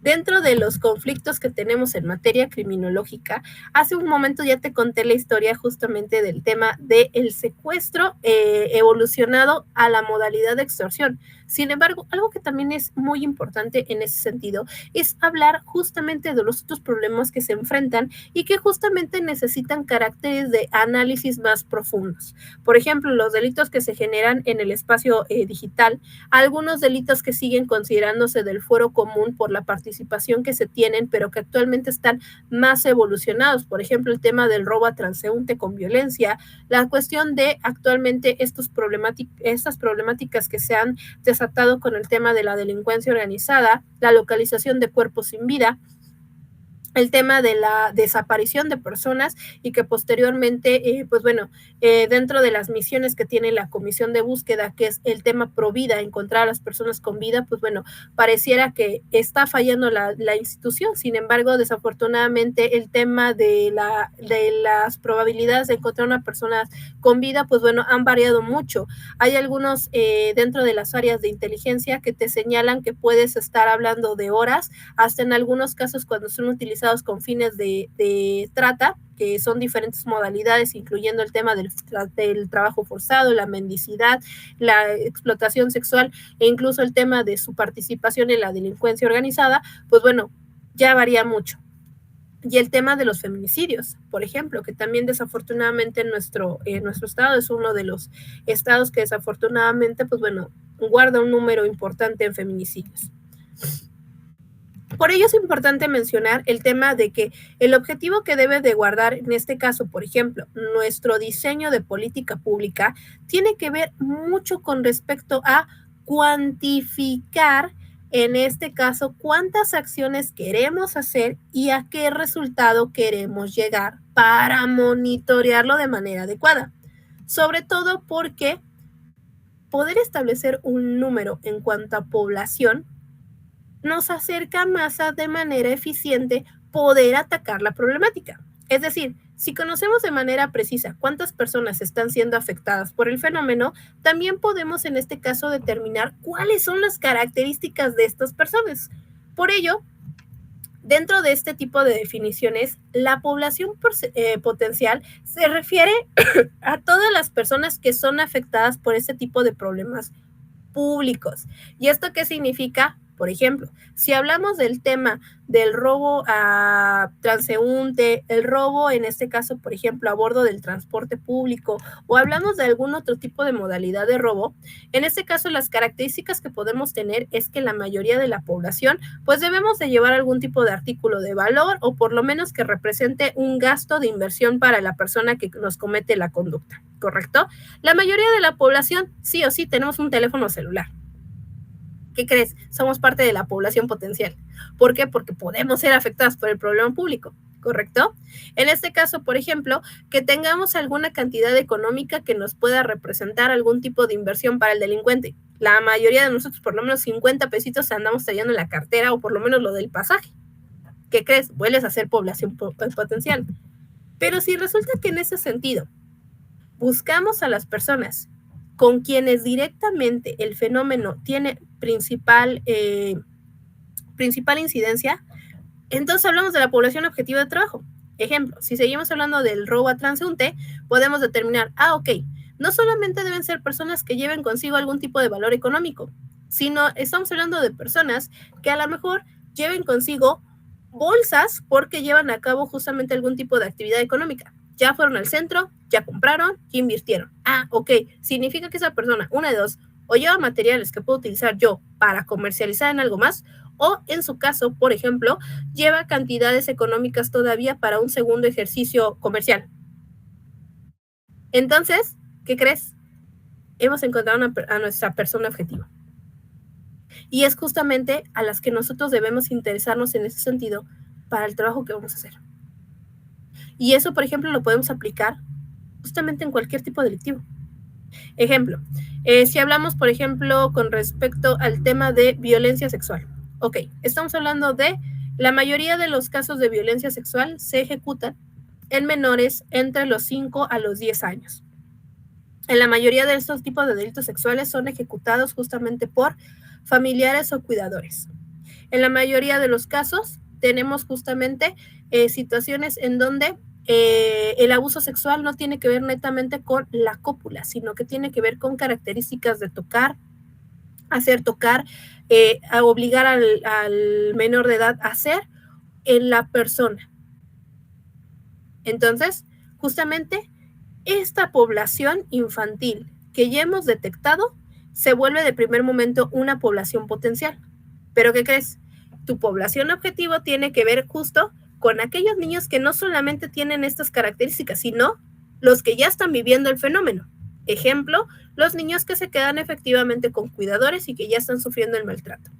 Speaker 1: dentro de los conflictos que tenemos en materia criminológica, hace un momento ya te conté la historia justamente del tema del secuestro evolucionado a la modalidad de extorsión. Sin embargo, algo que también es muy importante en ese sentido es hablar justamente de los otros problemas que se enfrentan y que justamente necesitan caracteres de análisis más profundos. Por ejemplo, los delitos que se generan en el espacio digital, algunos delitos que siguen considerándose del fuero común por la participación que se tienen, pero que actualmente están más evolucionados. Por ejemplo, el tema del robo a transeúnte con violencia, la cuestión de actualmente estas problemáticas que se han desatado con el tema de la delincuencia organizada, la localización de cuerpos sin vida, el tema de la desaparición de personas y que posteriormente, pues bueno, dentro de las misiones que tiene la comisión de búsqueda, que es el tema pro vida, encontrar a las personas con vida, pues bueno, pareciera que está fallando la institución. Sin embargo, desafortunadamente, el tema de las probabilidades de encontrar una persona con vida, pues bueno, han variado mucho. Hay algunos dentro de las áreas de inteligencia que te señalan que puedes estar hablando de horas, hasta en algunos casos cuando son utilizados con fines de trata, que son diferentes modalidades, incluyendo el tema del trabajo forzado, la mendicidad, la explotación sexual e incluso el tema de su participación en la delincuencia organizada, pues bueno, ya varía mucho. Y el tema de los feminicidios, por ejemplo, que también desafortunadamente en nuestro estado es uno de los estados que desafortunadamente, pues bueno, guarda un número importante en feminicidios. Por ello es importante mencionar el tema de que el objetivo que debe de guardar, en este caso, por ejemplo, nuestro diseño de política pública, tiene que ver mucho con respecto a cuantificar, en este caso, cuántas acciones queremos hacer y a qué resultado queremos llegar para monitorearlo de manera adecuada. Sobre todo porque poder establecer un número en cuanto a población nos acerca más a de manera eficiente poder atacar la problemática. Es decir, si conocemos de manera precisa cuántas personas están siendo afectadas por el fenómeno, también podemos en este caso determinar cuáles son las características de estas personas. Por ello, dentro de este tipo de definiciones, la población potencial se refiere a todas las personas que son afectadas por este tipo de problemas públicos. ¿Y esto qué significa? Por ejemplo, si hablamos del tema del robo a transeúnte, el robo en este caso, por ejemplo, a bordo del transporte público, o hablamos de algún otro tipo de modalidad de robo, en este caso las características que podemos tener es que la mayoría de la población, pues debemos de llevar algún tipo de artículo de valor o por lo menos que represente un gasto de inversión para la persona que nos comete la conducta, ¿correcto? La mayoría de la población sí o sí tenemos un teléfono celular. ¿Qué crees? Somos parte de la población potencial. ¿Por qué? Porque podemos ser afectados por el problema público, ¿correcto? En este caso, por ejemplo, que tengamos alguna cantidad económica que nos pueda representar algún tipo de inversión para el delincuente. La mayoría de nosotros, por lo menos 50 pesitos andamos trayendo en la cartera o por lo menos lo del pasaje. ¿Qué crees? Vuelves a ser población potencial. Pero si resulta que en ese sentido buscamos a las personas con quienes directamente el fenómeno tiene principal incidencia, entonces hablamos de la población objetivo de trabajo. Ejemplo, si seguimos hablando del robo a transeúnte, podemos determinar, ok, no solamente deben ser personas que lleven consigo algún tipo de valor económico, sino estamos hablando de personas que a lo mejor lleven consigo bolsas porque llevan a cabo justamente algún tipo de actividad económica. Ya fueron al centro, ya compraron, ya invirtieron. Ok, significa que esa persona, una de dos, o lleva materiales que puedo utilizar yo para comercializar en algo más, o en su caso, por ejemplo, lleva cantidades económicas todavía para un segundo ejercicio comercial. Entonces, ¿qué crees? Hemos encontrado a nuestra persona objetiva. Y es justamente a las que nosotros debemos interesarnos en ese sentido para el trabajo que vamos a hacer. Y eso, por ejemplo, lo podemos aplicar justamente en cualquier tipo delictivo. Ejemplo, si hablamos, por ejemplo, con respecto al tema de violencia sexual. Ok, estamos hablando de La mayoría de los casos de violencia sexual se ejecutan en menores entre los 5 a los 10 años. En la mayoría de estos tipos de delitos sexuales son ejecutados justamente por familiares o cuidadores. En la mayoría de los casos tenemos justamente situaciones en donde el abuso sexual no tiene que ver netamente con la cópula, sino que tiene que ver con características de tocar, hacer tocar, a obligar al menor de edad a hacer en la persona. Entonces, justamente esta población infantil que ya hemos detectado se vuelve de primer momento una población potencial. ¿Pero qué crees? Tu población objetivo tiene que ver justo con aquellos niños que no solamente tienen estas características, sino los que ya están viviendo el fenómeno. Ejemplo, los niños que se quedan efectivamente con cuidadores y que ya están sufriendo el maltrato.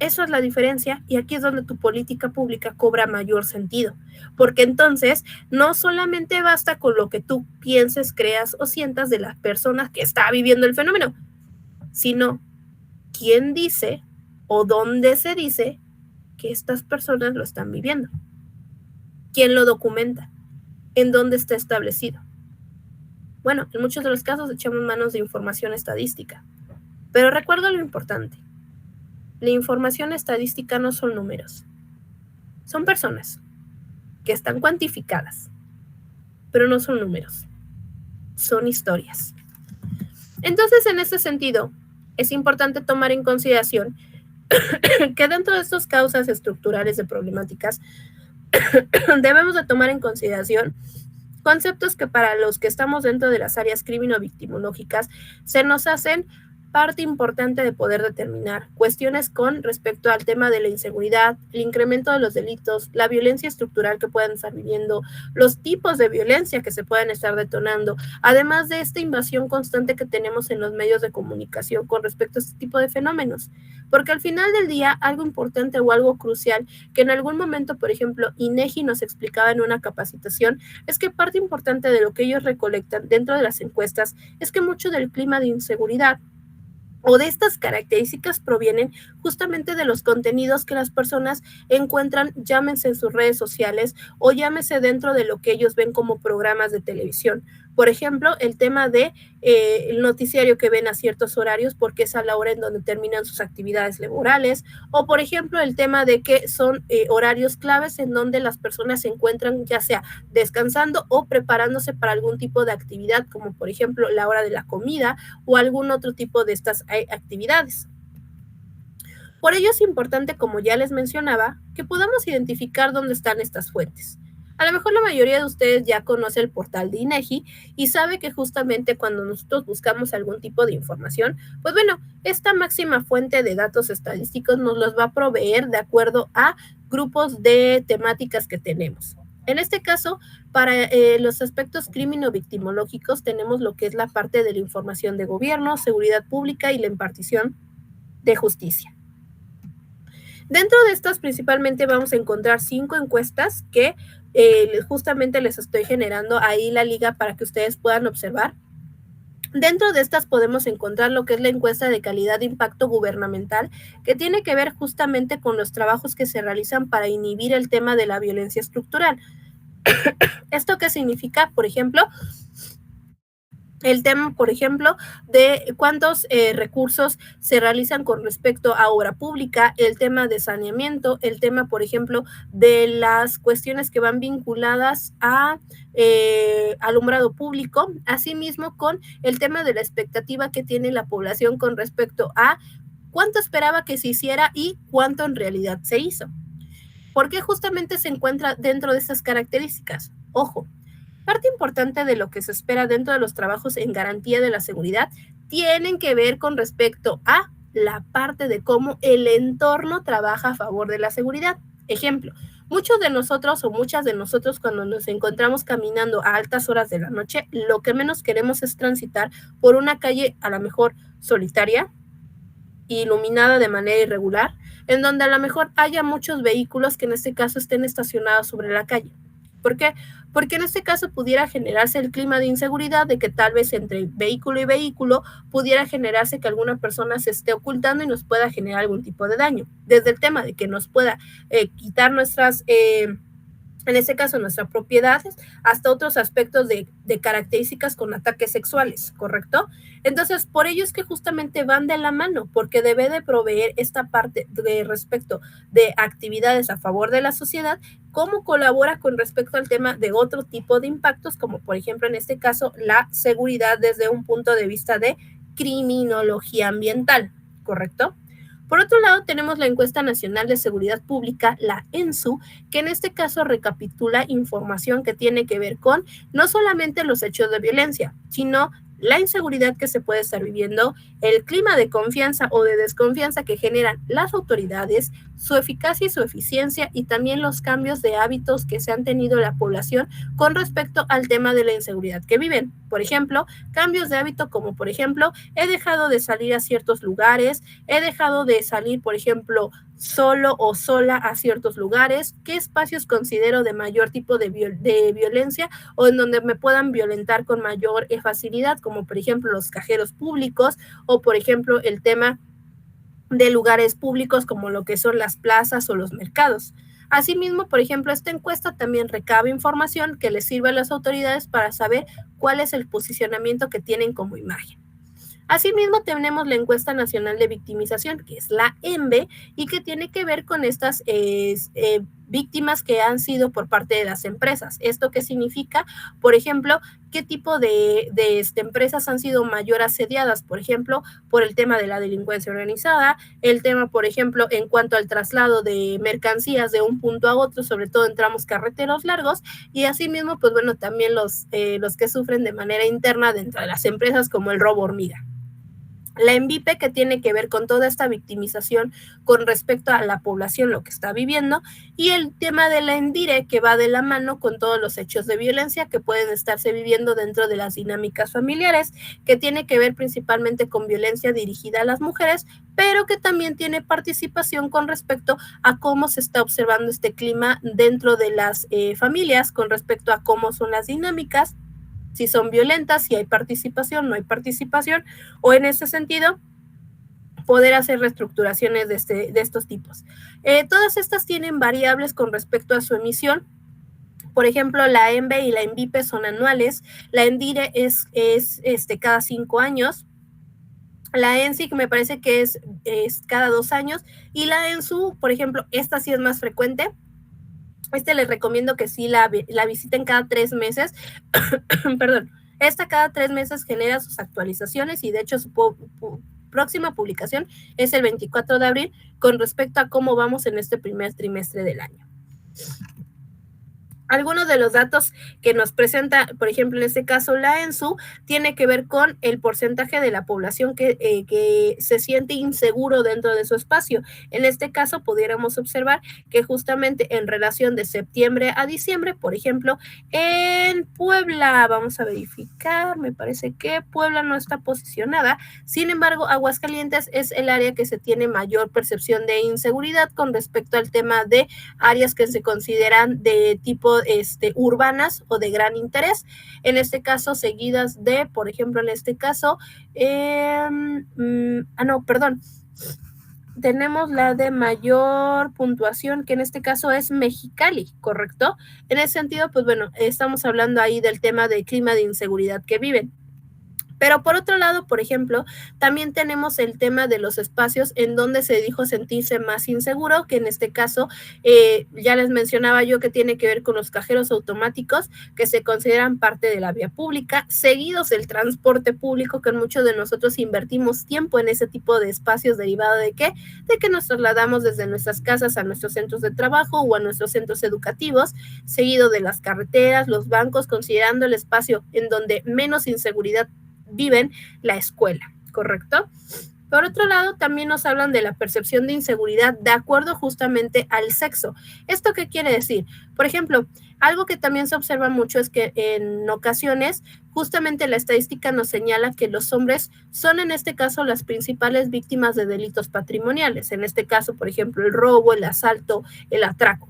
Speaker 1: Eso es la diferencia y aquí es donde tu política pública cobra mayor sentido, porque entonces no solamente basta con lo que tú pienses, creas o sientas de las personas que está viviendo el fenómeno, sino quién dice o dónde se dice que estas personas lo están viviendo, quién lo documenta, en dónde está establecido. Bueno, en muchos de los casos echamos manos de información estadística, pero recuerda lo importante. La información estadística no son números, son personas que están cuantificadas, pero no son números, son historias. Entonces, en ese sentido, es importante tomar en consideración que dentro de estas causas estructurales de problemáticas, debemos de tomar en consideración conceptos que para los que estamos dentro de las áreas crimino-victimológicas se nos hacen parte importante de poder determinar cuestiones con respecto al tema de la inseguridad, el incremento de los delitos, la violencia estructural que puedan estar viviendo, los tipos de violencia que se puedan estar detonando, además de esta invasión constante que tenemos en los medios de comunicación con respecto a este tipo de fenómenos. Porque al final del día, algo importante o algo crucial que en algún momento, por ejemplo, INEGI nos explicaba en una capacitación, es que parte importante de lo que ellos recolectan dentro de las encuestas es que mucho del clima de inseguridad o de estas características provienen justamente de los contenidos que las personas encuentran, llámense en sus redes sociales o llámese dentro de lo que ellos ven como programas de televisión. Por ejemplo, el tema de el noticiario que ven a ciertos horarios porque es a la hora en donde terminan sus actividades laborales, o por ejemplo el tema de que son horarios claves en donde las personas se encuentran ya sea descansando o preparándose para algún tipo de actividad, como por ejemplo la hora de la comida o algún otro tipo de estas actividades. Por ello es importante, como ya les mencionaba, que podamos identificar dónde están estas fuentes. A lo mejor la mayoría de ustedes ya conoce el portal de INEGI y sabe que justamente cuando nosotros buscamos algún tipo de información, pues bueno, esta máxima fuente de datos estadísticos nos los va a proveer de acuerdo a grupos de temáticas que tenemos. En este caso, para los aspectos crimino-victimológicos tenemos lo que es la parte de la información de gobierno, seguridad pública y la impartición de justicia. Dentro de estas principalmente vamos a encontrar 5 encuestas que justamente les estoy generando ahí la liga para que ustedes puedan observar. Dentro de estas podemos encontrar lo que es la encuesta de calidad de impacto gubernamental, que tiene que ver justamente con los trabajos que se realizan para inhibir el tema de la violencia estructural. ¿Esto qué significa? Por ejemplo, el tema, por ejemplo, de cuántos recursos se realizan con respecto a obra pública, el tema de saneamiento, el tema, por ejemplo, de las cuestiones que van vinculadas a alumbrado público, asimismo con el tema de la expectativa que tiene la población con respecto a cuánto esperaba que se hiciera y cuánto en realidad se hizo. ¿Por qué justamente se encuentra dentro de estas características? Ojo, parte importante de lo que se espera dentro de los trabajos en garantía de la seguridad tienen que ver con respecto a la parte de cómo el entorno trabaja a favor de la seguridad. Ejemplo, muchos de nosotros o muchas de nosotros cuando nos encontramos caminando a altas horas de la noche, lo que menos queremos es transitar por una calle a lo mejor solitaria, iluminada de manera irregular, en donde a lo mejor haya muchos vehículos que en este caso estén estacionados sobre la calle. ¿Por qué? porque en este caso pudiera generarse el clima de inseguridad de que tal vez entre vehículo y vehículo pudiera generarse que alguna persona se esté ocultando y nos pueda generar algún tipo de daño, desde el tema de que nos pueda quitar nuestras en este caso nuestras propiedades, hasta otros aspectos de características con ataques sexuales, ¿correcto? Entonces, por ello es que justamente van de la mano, porque debe de proveer esta parte de respecto de actividades a favor de la sociedad, cómo colabora con respecto al tema de otro tipo de impactos, como por ejemplo en este caso la seguridad desde un punto de vista de criminología ambiental, ¿correcto? Por otro lado, tenemos la Encuesta Nacional de Seguridad Pública, la ENSU, que en este caso recapitula información que tiene que ver con no solamente los hechos de violencia, sino la inseguridad que se puede estar viviendo, el clima de confianza o de desconfianza que generan las autoridades, su eficacia y su eficiencia, y también los cambios de hábitos que se han tenido la población con respecto al tema de la inseguridad que viven. Por ejemplo, cambios de hábito como por ejemplo, he dejado de salir a ciertos lugares, he dejado de salir, por ejemplo, solo o sola a ciertos lugares, qué espacios considero de mayor tipo de violencia o en donde me puedan violentar con mayor facilidad, como por ejemplo los cajeros públicos o por ejemplo el tema de lugares públicos como lo que son las plazas o los mercados. Asimismo, por ejemplo, esta encuesta también recaba información que les sirve a las autoridades para saber cuál es el posicionamiento que tienen como imagen. Asimismo, tenemos la Encuesta Nacional de Victimización, que es la ENVE, y que tiene que ver con estas víctimas que han sido por parte de las empresas. ¿Esto qué significa? Por ejemplo, ¿qué tipo de empresas han sido mayor asediadas? Por ejemplo, por el tema de la delincuencia organizada, el tema, por ejemplo, en cuanto al traslado de mercancías de un punto a otro, sobre todo en tramos carreteros largos, y asimismo, pues bueno, también los que sufren de manera interna dentro de las empresas como el robo hormiga. La ENVIPE, que tiene que ver con toda esta victimización con respecto a la población, lo que está viviendo, y el tema de la ENDIRE, que va de la mano con todos los hechos de violencia que pueden estarse viviendo dentro de las dinámicas familiares, que tiene que ver principalmente con violencia dirigida a las mujeres, pero que también tiene participación con respecto a cómo se está observando este clima dentro de las familias, con respecto a cómo son las dinámicas, si son violentas, si hay participación, no hay participación, o en ese sentido, poder hacer reestructuraciones de estos tipos. Todas estas tienen variables con respecto a su emisión. Por ejemplo, la ENVE y la ENVIPE son anuales, la ENDIRE es cada 5 años, la ENSIC me parece que es cada 2 años, y la ENSU, por ejemplo, esta sí es más frecuente. Les recomiendo que sí la visiten cada 3 meses. Perdón. Esta cada 3 meses genera sus actualizaciones y de hecho su próxima publicación es el 24 de abril con respecto a cómo vamos en este primer trimestre del año. Algunos de los datos que nos presenta, por ejemplo, en este caso la ENSU, tiene que ver con el porcentaje de la población que se siente inseguro dentro de su espacio. En este caso, pudiéramos observar que justamente en relación de septiembre a diciembre, por ejemplo, en Puebla, vamos a verificar, me parece que Puebla no está posicionada, sin embargo, Aguascalientes es el área que se tiene mayor percepción de inseguridad con respecto al tema de áreas que se consideran de tipo urbanas o de gran interés, en este caso seguidas de, por ejemplo, en este caso, tenemos la de mayor puntuación, que en este caso es Mexicali, ¿correcto? En ese sentido, pues bueno, estamos hablando ahí del tema del clima de inseguridad que viven. Pero por otro lado, por ejemplo, también tenemos el tema de los espacios en donde se dijo sentirse más inseguro, que en este caso ya les mencionaba yo que tiene que ver con los cajeros automáticos que se consideran parte de la vía pública, seguidos del transporte público, que muchos de nosotros invertimos tiempo en ese tipo de espacios derivado de ¿qué? De que nos trasladamos desde nuestras casas a nuestros centros de trabajo o a nuestros centros educativos, seguido de las carreteras, los bancos, considerando el espacio en donde menos inseguridad viven, la escuela, ¿correcto? Por otro lado, también nos hablan de la percepción de inseguridad de acuerdo justamente al sexo. ¿Esto qué quiere decir? Por ejemplo, algo que también se observa mucho es que en ocasiones justamente la estadística nos señala que los hombres son en este caso las principales víctimas de delitos patrimoniales. En este caso, por ejemplo, el robo, el asalto, el atraco.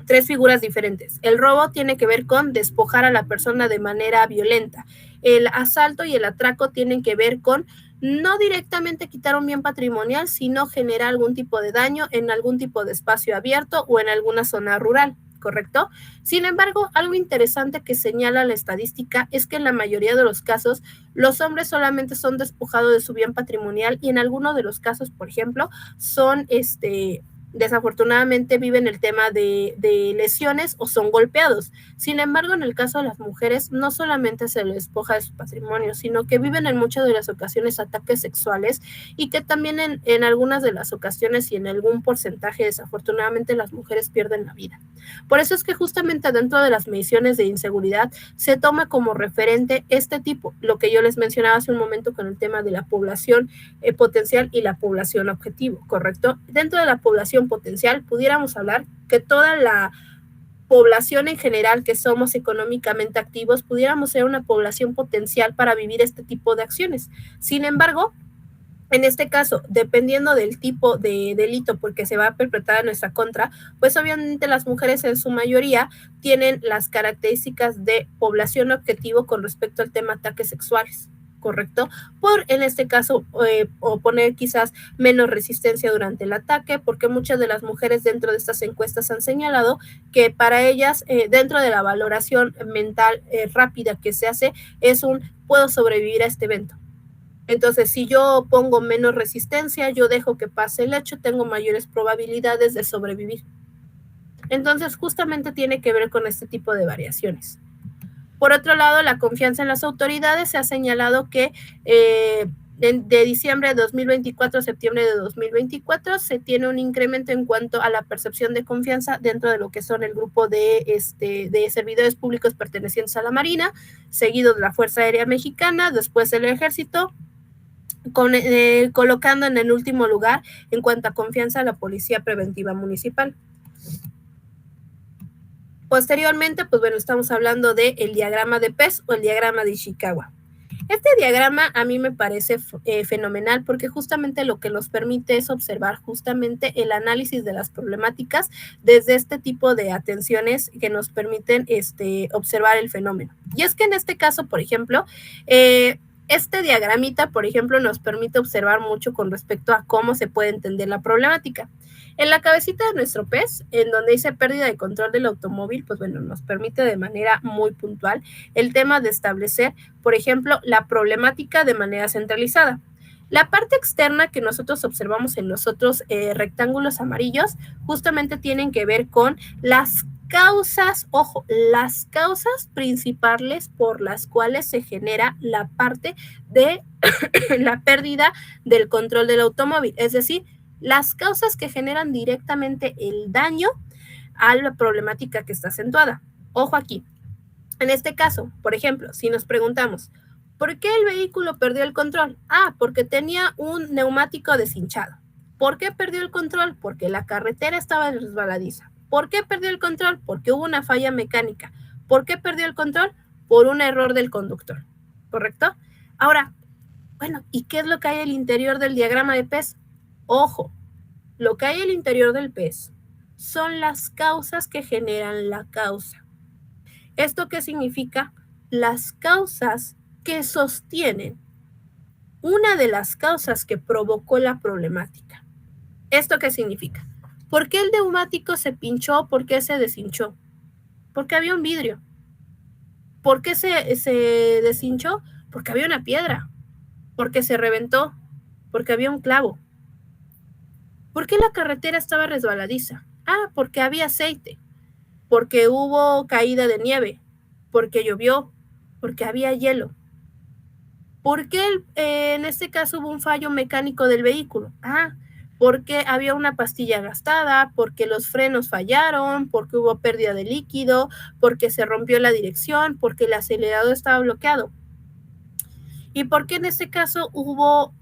Speaker 1: tres figuras diferentes. El robo tiene que ver con despojar a la persona de manera violenta. El asalto y el atraco tienen que ver con no directamente quitar un bien patrimonial, sino generar algún tipo de daño en algún tipo de espacio abierto o en alguna zona rural, ¿correcto? Sin embargo, algo interesante que señala la estadística es que en la mayoría de los casos, los hombres solamente son despojados de su bien patrimonial y en algunos de los casos, por ejemplo, son desafortunadamente viven el tema de lesiones o son golpeados. Sin embargo, en el caso de las mujeres, no solamente se les despoja de su patrimonio, sino que viven en muchas de las ocasiones ataques sexuales y que también en algunas de las ocasiones y en algún porcentaje, desafortunadamente, las mujeres pierden la vida. Por eso es que justamente dentro de las mediciones de inseguridad se toma como referente este tipo, lo que yo les mencionaba hace un momento con el tema de la población potencial y la población objetivo, ¿correcto? Dentro de la población potencial pudiéramos hablar que toda la población en general que somos económicamente activos pudiéramos ser una población potencial para vivir este tipo de acciones. Sin embargo, en este caso, dependiendo del tipo de delito porque se va a perpetrar en nuestra contra, pues obviamente las mujeres en su mayoría tienen las características de población objetivo con respecto al tema ataques sexuales. ¿Correcto? Por, en este caso, oponer quizás menos resistencia durante el ataque, porque muchas de las mujeres dentro de estas encuestas han señalado que para ellas, dentro de la valoración mental rápida que se hace, es un puedo sobrevivir a este evento. Entonces, si yo pongo menos resistencia, yo dejo que pase el hecho, tengo mayores probabilidades de sobrevivir. Entonces, justamente tiene que ver con este tipo de variaciones. Por otro lado, la confianza en las autoridades se ha señalado que de diciembre de 2024 a septiembre de 2024 se tiene un incremento en cuanto a la percepción de confianza dentro de lo que son el grupo de servidores públicos pertenecientes a la Marina, seguido de la Fuerza Aérea Mexicana, después el Ejército, colocando en el último lugar en cuanto a confianza a la Policía Preventiva Municipal. Posteriormente, pues bueno, estamos hablando del diagrama de Pease o el diagrama de Ishikawa. Este diagrama a mí me parece fenomenal porque justamente lo que nos permite es observar justamente el análisis de las problemáticas desde este tipo de atenciones que nos permiten observar el fenómeno. Y es que en este caso, por ejemplo, este diagramita, por ejemplo, nos permite observar mucho con respecto a cómo se puede entender la problemática. En la cabecita de nuestro pez, en donde dice pérdida de control del automóvil, pues bueno, nos permite de manera muy puntual el tema de establecer, por ejemplo, la problemática de manera centralizada. La parte externa que nosotros observamos en los otros rectángulos amarillos justamente tienen que ver con las causas, ojo, las causas principales por las cuales se genera la parte de la pérdida del control del automóvil, es decir, las causas que generan directamente el daño a la problemática que está acentuada. Ojo aquí. En este caso, por ejemplo, si nos preguntamos, ¿por qué el vehículo perdió el control? Ah, porque tenía un neumático deshinchado. ¿Por qué perdió el control? Porque la carretera estaba resbaladiza. ¿Por qué perdió el control? Porque hubo una falla mecánica. ¿Por qué perdió el control? Por un error del conductor. ¿Correcto? Ahora, bueno, ¿y qué es lo que hay al interior del diagrama de Pease? Ojo, lo que hay al interior del pez son las causas que generan la causa. ¿Esto qué significa? Las causas que sostienen una de las causas que provocó la problemática. ¿Esto qué significa? ¿Por qué el neumático se pinchó? ¿Por qué se deshinchó? Porque había un vidrio. ¿Por qué se deshinchó? Porque había una piedra. Porque se reventó. Porque había un clavo. ¿Por qué la carretera estaba resbaladiza? Ah, porque había aceite, porque hubo caída de nieve, porque llovió, porque había hielo. ¿Por qué en este caso hubo un fallo mecánico del vehículo? Ah, porque había una pastilla gastada, porque los frenos fallaron, porque hubo pérdida de líquido, porque se rompió la dirección, porque el acelerador estaba bloqueado. ¿Y por qué en este caso hubo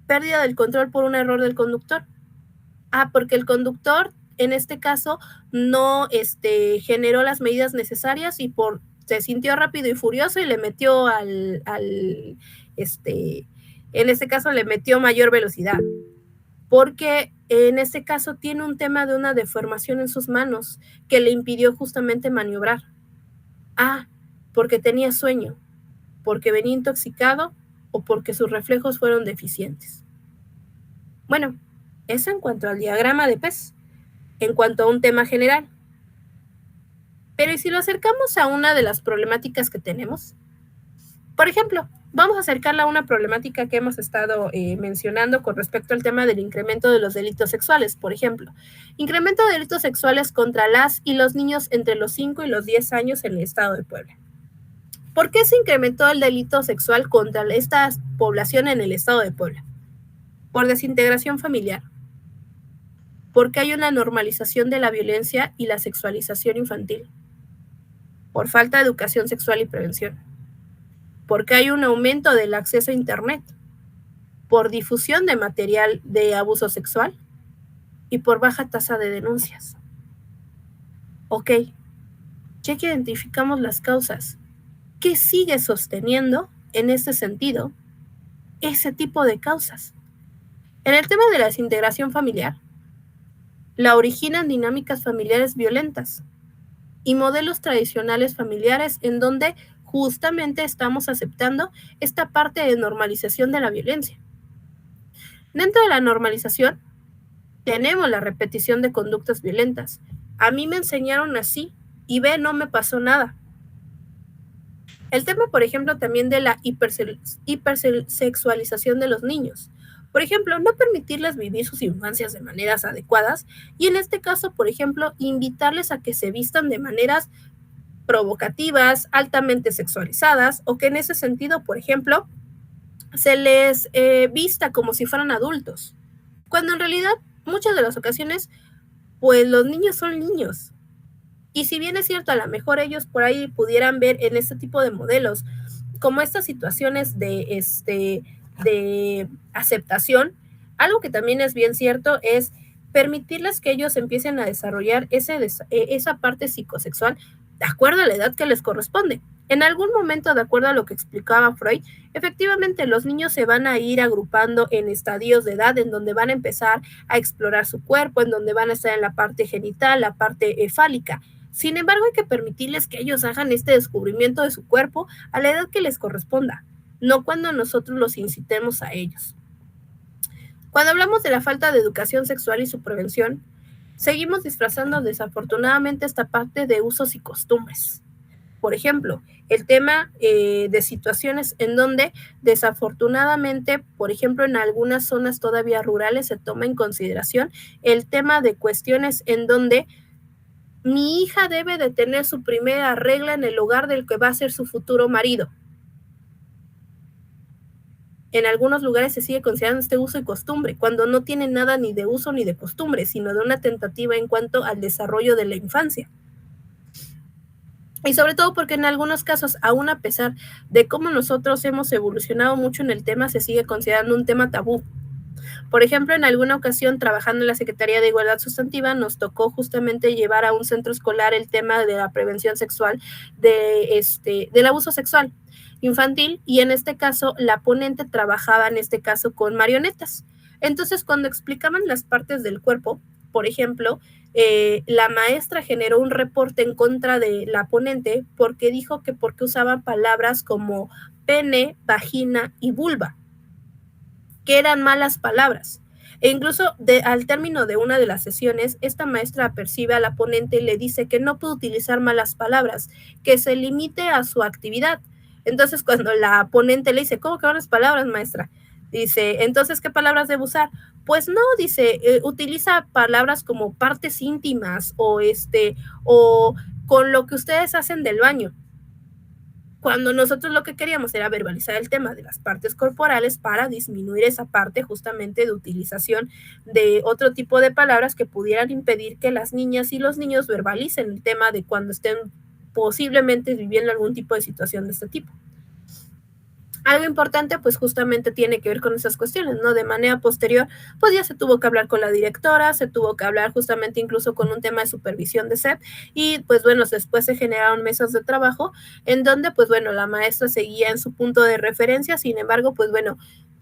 Speaker 1: pérdida del control por un error del conductor? Ah, porque el conductor, en este caso, no generó las medidas necesarias y se sintió rápido y furioso y le metió en este caso le metió mayor velocidad. porque en este caso tiene un tema de una deformación en sus manos que le impidió justamente maniobrar. Porque tenía sueño, porque venía intoxicado o porque sus reflejos fueron deficientes. Bueno, eso en cuanto al diagrama de pez, en cuanto a un tema general. Pero ¿y si lo acercamos a una de las problemáticas que tenemos? Por ejemplo, vamos a acercarla a una problemática que hemos estado mencionando con respecto al tema del incremento de los delitos sexuales. Por ejemplo, incremento de delitos sexuales contra las y los niños entre los 5 y los 10 años en el estado de Puebla. ¿Por qué se incrementó el delito sexual contra esta población en el estado de Puebla? Por desintegración familiar, porque hay una normalización de la violencia y la sexualización infantil, por falta de educación sexual y prevención, porque hay un aumento del acceso a Internet, por difusión de material de abuso sexual y por baja tasa de denuncias. Ok, ya que identificamos las causas, ¿qué sigue sosteniendo en este sentido ese tipo de causas? En el tema de la desintegración familiar, la originan dinámicas familiares violentas y modelos tradicionales familiares en donde justamente estamos aceptando esta parte de normalización de la violencia. Dentro de la normalización, tenemos la repetición de conductas violentas. A mí me enseñaron así y ve, no me pasó nada. El tema, por ejemplo, también de la hipersexualización de los niños. Por ejemplo, no permitirles vivir sus infancias de maneras adecuadas y en este caso, por ejemplo, invitarles a que se vistan de maneras provocativas, altamente sexualizadas o que en ese sentido, por ejemplo, se les vista como si fueran adultos. Cuando en realidad, muchas de las ocasiones, pues los niños son niños. Y si bien es cierto, a lo mejor ellos por ahí pudieran ver en este tipo de modelos como estas situaciones de aceptación, algo que también es bien cierto es permitirles que ellos empiecen a desarrollar esa parte psicosexual de acuerdo a la edad que les corresponde. En algún momento, de acuerdo a lo que explicaba Freud, efectivamente los niños se van a ir agrupando en estadios de edad en donde van a empezar a explorar su cuerpo, en donde van a estar en la parte genital, la parte fálica. Sin embargo, hay que permitirles que ellos hagan este descubrimiento de su cuerpo a la edad que les corresponda, no cuando nosotros los incitemos a ellos. Cuando hablamos de la falta de educación sexual y su prevención, seguimos disfrazando desafortunadamente esta parte de usos y costumbres. Por ejemplo, el tema de situaciones en donde desafortunadamente, por ejemplo, en algunas zonas todavía rurales se toma en consideración el tema de cuestiones en donde mi hija debe de tener su primera regla en el hogar del que va a ser su futuro marido. En algunos lugares se sigue considerando este uso y costumbre, cuando no tiene nada ni de uso ni de costumbre, sino de una tentativa en cuanto al desarrollo de la infancia. Y sobre todo porque en algunos casos, aún a pesar de cómo nosotros hemos evolucionado mucho en el tema, se sigue considerando un tema tabú. Por ejemplo, en alguna ocasión, trabajando en la Secretaría de Igualdad Sustantiva, nos tocó justamente llevar a un centro escolar el tema de la prevención sexual del abuso sexual infantil, y en este caso la ponente trabajaba en este caso con marionetas. Entonces, cuando explicaban las partes del cuerpo, por ejemplo, la maestra generó un reporte en contra de la ponente porque dijo que porque usaban palabras como pene, vagina y vulva, que eran malas palabras. E incluso al término de una de las sesiones, esta maestra percibe a la ponente y le dice que no puede utilizar malas palabras, que se limite a su actividad. Entonces, cuando la ponente le dice, ¿cómo que malas palabras, maestra? Dice, entonces, ¿qué palabras debo usar? Pues no, dice, utiliza palabras como partes íntimas o con lo que ustedes hacen del baño. Cuando nosotros lo que queríamos era verbalizar el tema de las partes corporales para disminuir esa parte justamente de utilización de otro tipo de palabras que pudieran impedir que las niñas y los niños verbalicen el tema de cuando estén posiblemente viviendo algún tipo de situación de este tipo. Algo importante, pues justamente tiene que ver con esas cuestiones, ¿no? De manera posterior, pues ya se tuvo que hablar con la directora, se tuvo que hablar justamente incluso con un tema de supervisión de SEP y pues bueno, después se generaron mesas de trabajo en donde pues bueno, la maestra seguía en su punto de referencia, sin embargo, pues bueno,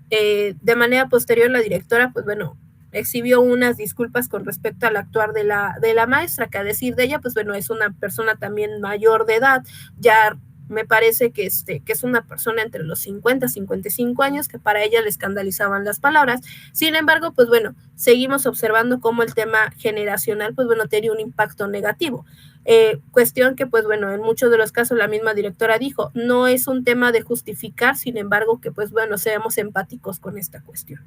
Speaker 1: de manera posterior la directora, pues bueno, exhibió unas disculpas con respecto al actuar de la maestra, que a decir de ella, pues bueno, es una persona también mayor de edad, ya me parece que es una persona entre los 50 y 55 años, que para ella le escandalizaban las palabras. Sin embargo, pues bueno, seguimos observando cómo el tema generacional, pues bueno, tiene un impacto negativo. Cuestión que, pues bueno, en muchos de los casos la misma directora dijo, no es un tema de justificar, sin embargo, que pues bueno, seamos empáticos con esta cuestión.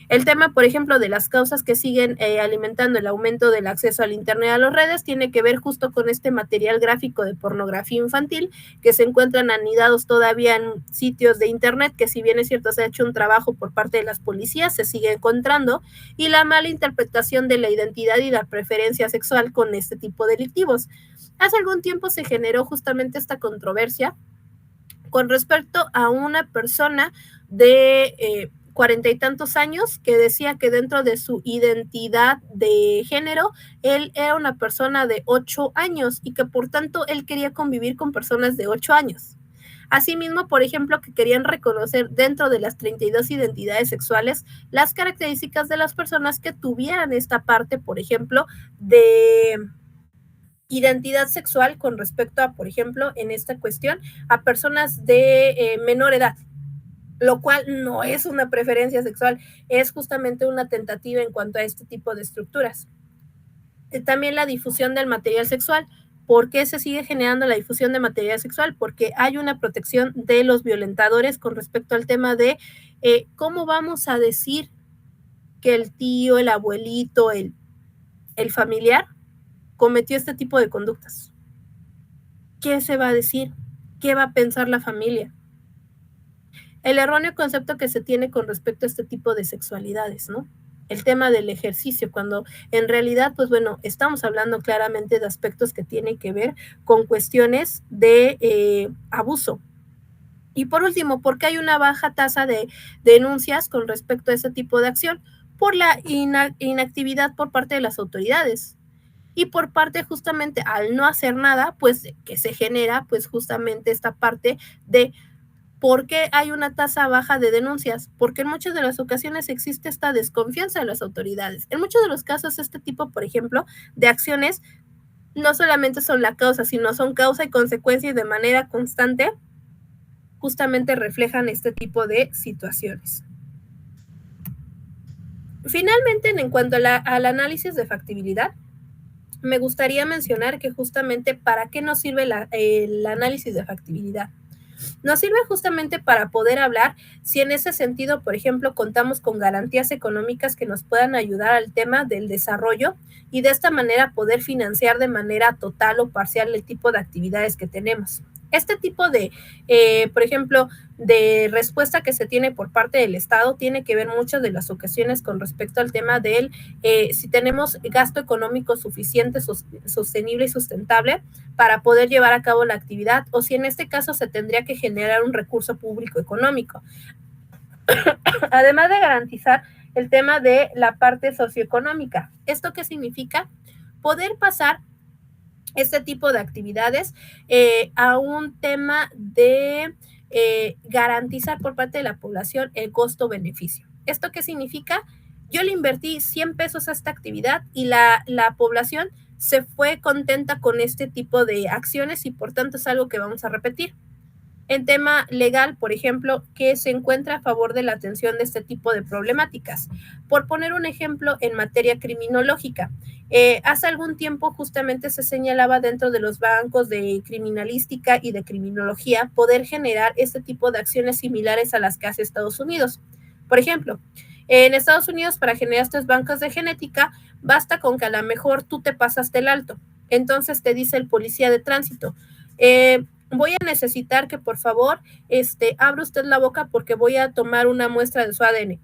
Speaker 1: El tema, por ejemplo, de las causas que siguen alimentando el aumento del acceso al Internet y a las redes tiene que ver justo con este material gráfico de pornografía infantil que se encuentran anidados todavía en sitios de Internet, que si bien es cierto se ha hecho un trabajo por parte de las policías, se sigue encontrando, y la mala interpretación de la identidad y la preferencia sexual con este tipo delictivos. Hace algún tiempo se generó justamente esta controversia con respecto a una persona de 40 y tantos años que decía que dentro de su identidad de género, él era una persona de 8 años y que por tanto él quería convivir con personas de 8 años. Asimismo, por ejemplo, que querían reconocer dentro de las 32 identidades sexuales las características de las personas que tuvieran esta parte, por ejemplo, de identidad sexual con respecto a, por ejemplo, en esta cuestión, a personas de menor edad, lo cual no es una preferencia sexual, es justamente una tentativa en cuanto a este tipo de estructuras. También la difusión del material sexual. ¿Por qué se sigue generando la difusión de material sexual? Porque hay una protección de los violentadores con respecto al tema de cómo vamos a decir que el tío, el abuelito, el familiar cometió este tipo de conductas. ¿Qué se va a decir? ¿Qué va a pensar la familia? El erróneo concepto que se tiene con respecto a este tipo de sexualidades, ¿no? El tema del ejercicio, cuando en realidad, pues bueno, estamos hablando claramente de aspectos que tienen que ver con cuestiones de abuso. Y por último, ¿por qué hay una baja tasa de denuncias con respecto a ese tipo de acción? Por la inactividad por parte de las autoridades. Y por parte justamente al no hacer nada, pues que se genera pues justamente esta parte de ¿por qué hay una tasa baja de denuncias? Porque en muchas de las ocasiones existe esta desconfianza de las autoridades. En muchos de los casos este tipo, por ejemplo, de acciones no solamente son la causa, sino son causa y consecuencia y de manera constante justamente reflejan este tipo de situaciones. Finalmente, en cuanto al análisis de factibilidad, me gustaría mencionar que justamente para qué nos sirve el análisis de factibilidad. Nos sirve justamente para poder hablar si en ese sentido, por ejemplo, contamos con garantías económicas que nos puedan ayudar al tema del desarrollo y de esta manera poder financiar de manera total o parcial el tipo de actividades que tenemos. Este tipo de, por ejemplo, de respuesta que se tiene por parte del Estado tiene que ver muchas de las ocasiones con respecto al tema del si tenemos gasto económico suficiente, sostenible y sustentable para poder llevar a cabo la actividad o si en este caso se tendría que generar un recurso público económico. Además de garantizar el tema de la parte socioeconómica. ¿Esto qué significa? Poder pasar este tipo de actividades a un tema de garantizar por parte de la población el costo-beneficio. ¿Esto qué significa? Yo le invertí 100 pesos a esta actividad y la población se fue contenta con este tipo de acciones y por tanto es algo que vamos a repetir. En tema legal, por ejemplo, que se encuentra a favor de la atención de este tipo de problemáticas. Por poner un ejemplo en materia criminológica, hace algún tiempo justamente se señalaba dentro de los bancos de criminalística y de criminología poder generar este tipo de acciones similares a las que hace Estados Unidos. Por ejemplo, en Estados Unidos para generar estos bancos de genética basta con que a lo mejor tú te pasaste el alto. Entonces te dice el policía de tránsito, voy a necesitar que por favor abra usted la boca porque voy a tomar una muestra de su ADN.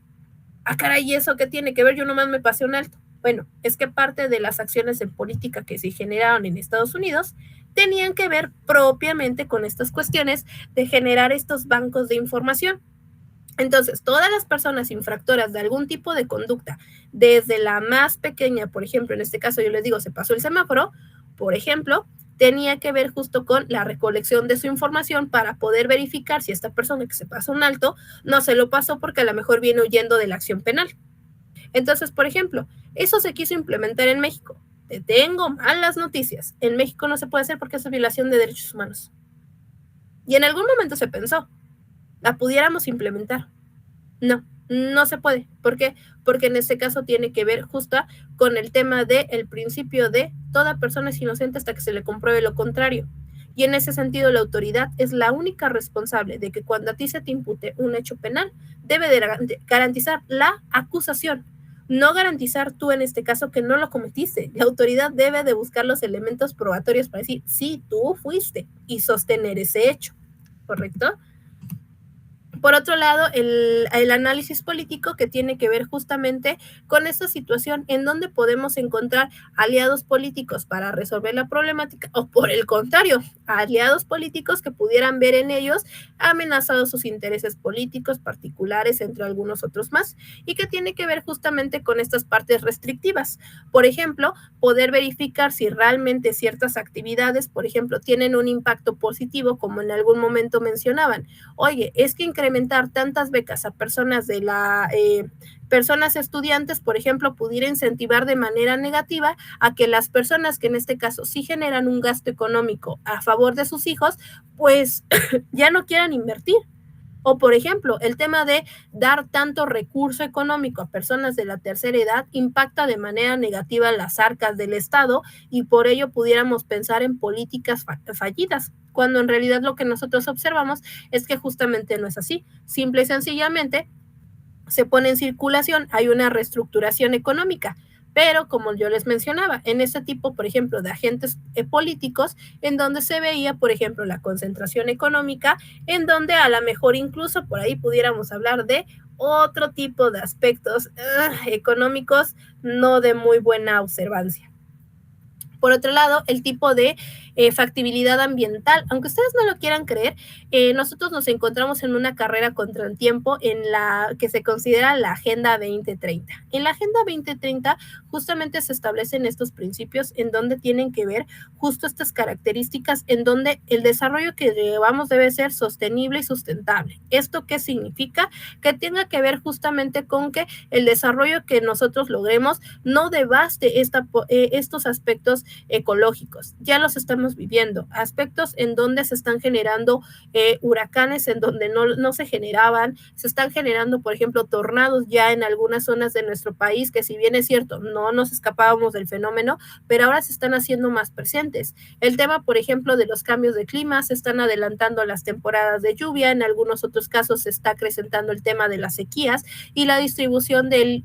Speaker 1: Ah, caray, ¿y eso qué tiene que ver? Yo nomás me pasé un alto. Bueno, es que parte de las acciones en política que se generaron en Estados Unidos tenían que ver propiamente con estas cuestiones de generar estos bancos de información. Entonces, todas las personas infractoras de algún tipo de conducta, desde la más pequeña, por ejemplo, en este caso yo les digo, se pasó el semáforo, por ejemplo, tenía que ver justo con la recolección de su información para poder verificar si esta persona que se pasó un alto no se lo pasó porque a lo mejor viene huyendo de la acción penal. Entonces, por ejemplo, eso se quiso implementar en México. Te tengo malas noticias. En México no se puede hacer porque es violación de derechos humanos. Y en algún momento se pensó, la pudiéramos implementar. No, no se puede. ¿Por qué? Porque en este caso tiene que ver justo con el tema del principio de toda persona es inocente hasta que se le compruebe lo contrario. Y en ese sentido, la autoridad es la única responsable de que cuando a ti se te impute un hecho penal, debe de garantizar la acusación, no garantizar tú en este caso que no lo cometiste. La autoridad debe de buscar los elementos probatorios para decir, sí, tú fuiste y sostener ese hecho, ¿correcto? Por otro lado, el análisis político que tiene que ver justamente con esta situación en donde podemos encontrar aliados políticos para resolver la problemática o por el contrario, aliados políticos que pudieran ver en ellos amenazados sus intereses políticos particulares, entre algunos otros más, y que tiene que ver justamente con estas partes restrictivas. Por ejemplo, poder verificar si realmente ciertas actividades, por ejemplo, tienen un impacto positivo, como en algún momento mencionaban. Oye, es que incrementar tantas becas a personas de la personas estudiantes, por ejemplo, pudiera incentivar de manera negativa a que las personas que en este caso sí generan un gasto económico a favor de sus hijos, pues ya no quieran invertir. O, por ejemplo, el tema de dar tanto recurso económico a personas de la tercera edad impacta de manera negativa las arcas del Estado y por ello pudiéramos pensar en políticas fallidas, cuando en realidad lo que nosotros observamos es que justamente no es así. Simple y sencillamente se pone en circulación, hay una reestructuración económica. Pero como yo les mencionaba, en este tipo, por ejemplo, de agentes políticos, en donde se veía, por ejemplo, la concentración económica, en donde a lo mejor incluso por ahí pudiéramos hablar de otro tipo de aspectos económicos no de muy buena observancia. Por otro lado, el tipo de factibilidad ambiental. Aunque ustedes no lo quieran creer, nosotros nos encontramos en una carrera contra el tiempo en la que se considera la Agenda 2030. En la Agenda 2030 justamente se establecen estos principios en donde tienen que ver justo estas características en donde el desarrollo que llevamos debe ser sostenible y sustentable. ¿Esto qué significa? Que tenga que ver justamente con que el desarrollo que nosotros logremos no devaste estos aspectos ecológicos. Ya los estamos viviendo, aspectos en donde se están generando huracanes en donde no se generaban, se están generando, por ejemplo, tornados ya en algunas zonas de nuestro país, que si bien es cierto, no nos escapábamos del fenómeno, pero ahora se están haciendo más presentes. El tema, por ejemplo, de los cambios de clima, se están adelantando las temporadas de lluvia, en algunos otros casos se está acrecentando el tema de las sequías y la distribución del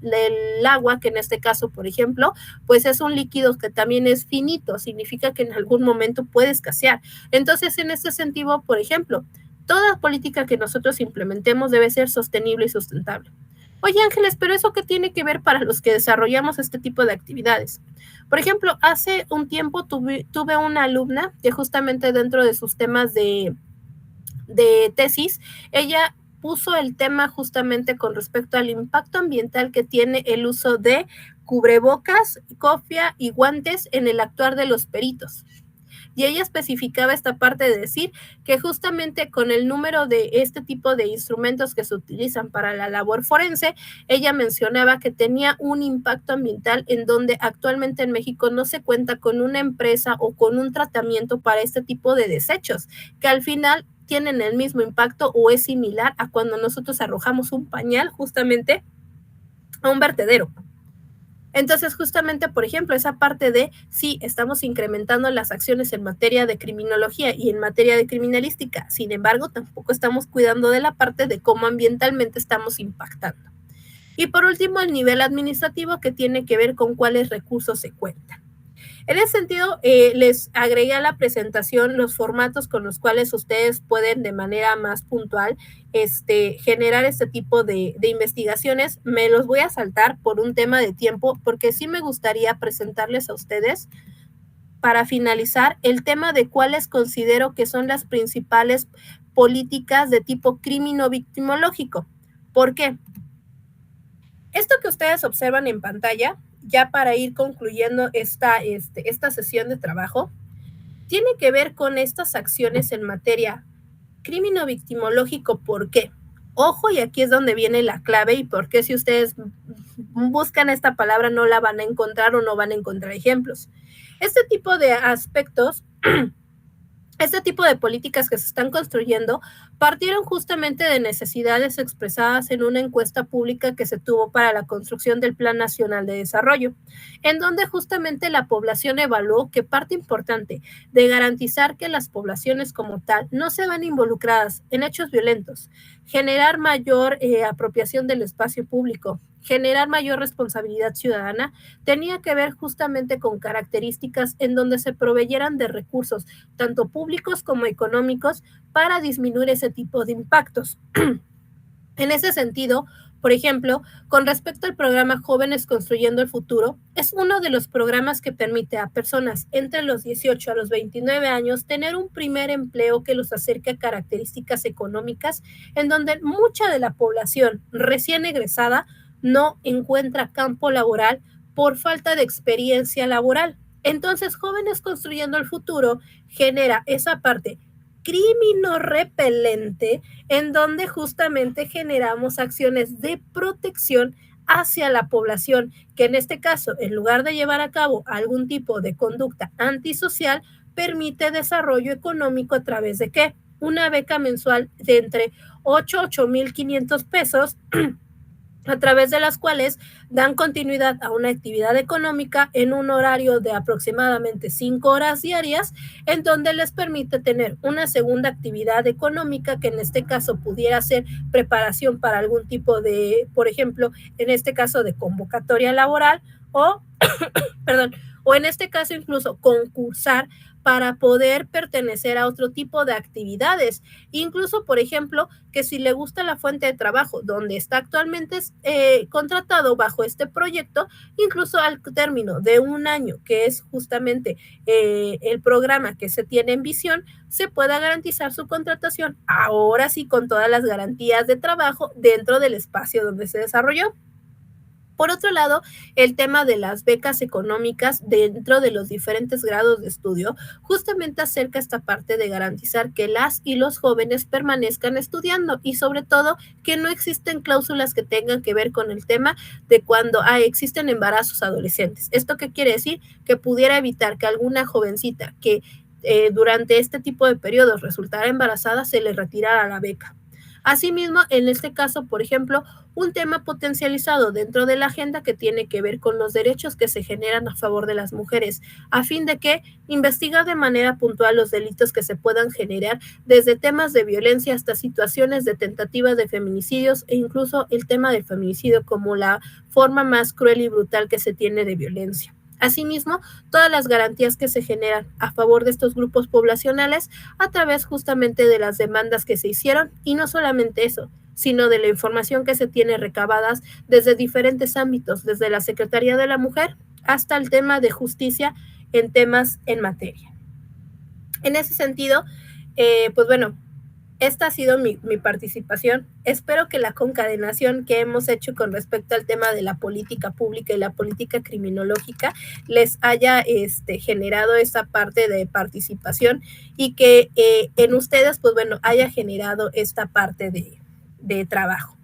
Speaker 1: agua, que en este caso, por ejemplo, pues es un líquido que también es finito, significa que en algún momento puede escasear. Entonces, en este sentido, por ejemplo, toda política que nosotros implementemos debe ser sostenible y sustentable. Oye, Ángeles, pero ¿eso qué tiene que ver para los que desarrollamos este tipo de actividades? Por ejemplo, hace un tiempo tuve una alumna que justamente dentro de sus temas de tesis, ella puso el tema justamente con respecto al impacto ambiental que tiene el uso de cubrebocas, cofia y guantes en el actuar de los peritos. Y ella especificaba esta parte de decir que justamente con el número de este tipo de instrumentos que se utilizan para la labor forense, ella mencionaba que tenía un impacto ambiental en donde actualmente en México no se cuenta con una empresa o con un tratamiento para este tipo de desechos, que al final tienen el mismo impacto o es similar a cuando nosotros arrojamos un pañal justamente a un vertedero. Entonces, justamente, por ejemplo, esa parte de sí, estamos incrementando las acciones en materia de criminología y en materia de criminalística, sin embargo, tampoco estamos cuidando de la parte de cómo ambientalmente estamos impactando. Y por último, el nivel administrativo, que tiene que ver con cuáles recursos se cuentan. En ese sentido, les agregué a la presentación los formatos con los cuales ustedes pueden de manera más puntual generar este tipo de investigaciones. Me los voy a saltar por un tema de tiempo, porque sí me gustaría presentarles a ustedes, para finalizar, el tema de cuáles considero que son las principales políticas de tipo crimino-victimológico. ¿Por qué? Esto que ustedes observan en pantalla, ya para ir concluyendo esta sesión de trabajo, tiene que ver con estas acciones en materia crimino-victimológico. ¿Por qué? Ojo, y aquí es donde viene la clave y por qué, si ustedes buscan esta palabra no la van a encontrar o no van a encontrar ejemplos. Este tipo de aspectos este tipo de políticas que se están construyendo partieron justamente de necesidades expresadas en una encuesta pública que se tuvo para la construcción del Plan Nacional de Desarrollo, en donde justamente la población evaluó que parte importante de garantizar que las poblaciones como tal no se van involucradas en hechos violentos, generar mayor apropiación del espacio público, generar mayor responsabilidad ciudadana, tenía que ver justamente con características en donde se proveyeran de recursos tanto públicos como económicos, para disminuir ese tipo de impactos. En ese sentido, por ejemplo, con respecto al programa Jóvenes Construyendo el Futuro, es uno de los programas que permite a personas entre los 18 a los 29 años tener un primer empleo que los acerque a características económicas en donde mucha de la población recién egresada no encuentra campo laboral por falta de experiencia laboral. Entonces, Jóvenes Construyendo el Futuro genera esa parte crimino repelente en donde justamente generamos acciones de protección hacia la población, que en este caso, en lugar de llevar a cabo algún tipo de conducta antisocial, permite desarrollo económico a través de ¿qué? Una beca mensual de entre 8,500 pesos a través de las cuales dan continuidad a una actividad económica en un horario de aproximadamente 5 horas diarias, en donde les permite tener una segunda actividad económica, que en este caso pudiera ser preparación para algún tipo de, por ejemplo, en este caso de convocatoria laboral o, perdón, o en este caso incluso concursar para poder pertenecer a otro tipo de actividades. Incluso, por ejemplo, que si le gusta la fuente de trabajo donde está actualmente contratado bajo este proyecto, incluso al término de un año, que es justamente el programa que se tiene en visión, se pueda garantizar su contratación, ahora sí con todas las garantías de trabajo dentro del espacio donde se desarrolló. Por otro lado, el tema de las becas económicas dentro de los diferentes grados de estudio justamente acerca esta parte de garantizar que las y los jóvenes permanezcan estudiando y sobre todo que no existen cláusulas que tengan que ver con el tema de cuando existen embarazos adolescentes. ¿Esto qué quiere decir? Que pudiera evitar que alguna jovencita que durante este tipo de periodos resultara embarazada se le retirara la beca. Asimismo, en este caso, por ejemplo, un tema potencializado dentro de la agenda que tiene que ver con los derechos que se generan a favor de las mujeres, a fin de que investigar de manera puntual los delitos que se puedan generar, desde temas de violencia hasta situaciones de tentativas de feminicidios e incluso el tema del feminicidio como la forma más cruel y brutal que se tiene de violencia. Asimismo, todas las garantías que se generan a favor de estos grupos poblacionales a través justamente de las demandas que se hicieron, y no solamente eso, sino de la información que se tiene recabadas desde diferentes ámbitos, desde la Secretaría de la Mujer hasta el tema de justicia en temas en materia. En ese sentido, pues bueno, esta ha sido mi participación. Espero que la concadenación que hemos hecho con respecto al tema de la política pública y la política criminológica les haya generado esa parte de participación y que en ustedes, pues bueno, haya generado esta parte de trabajo.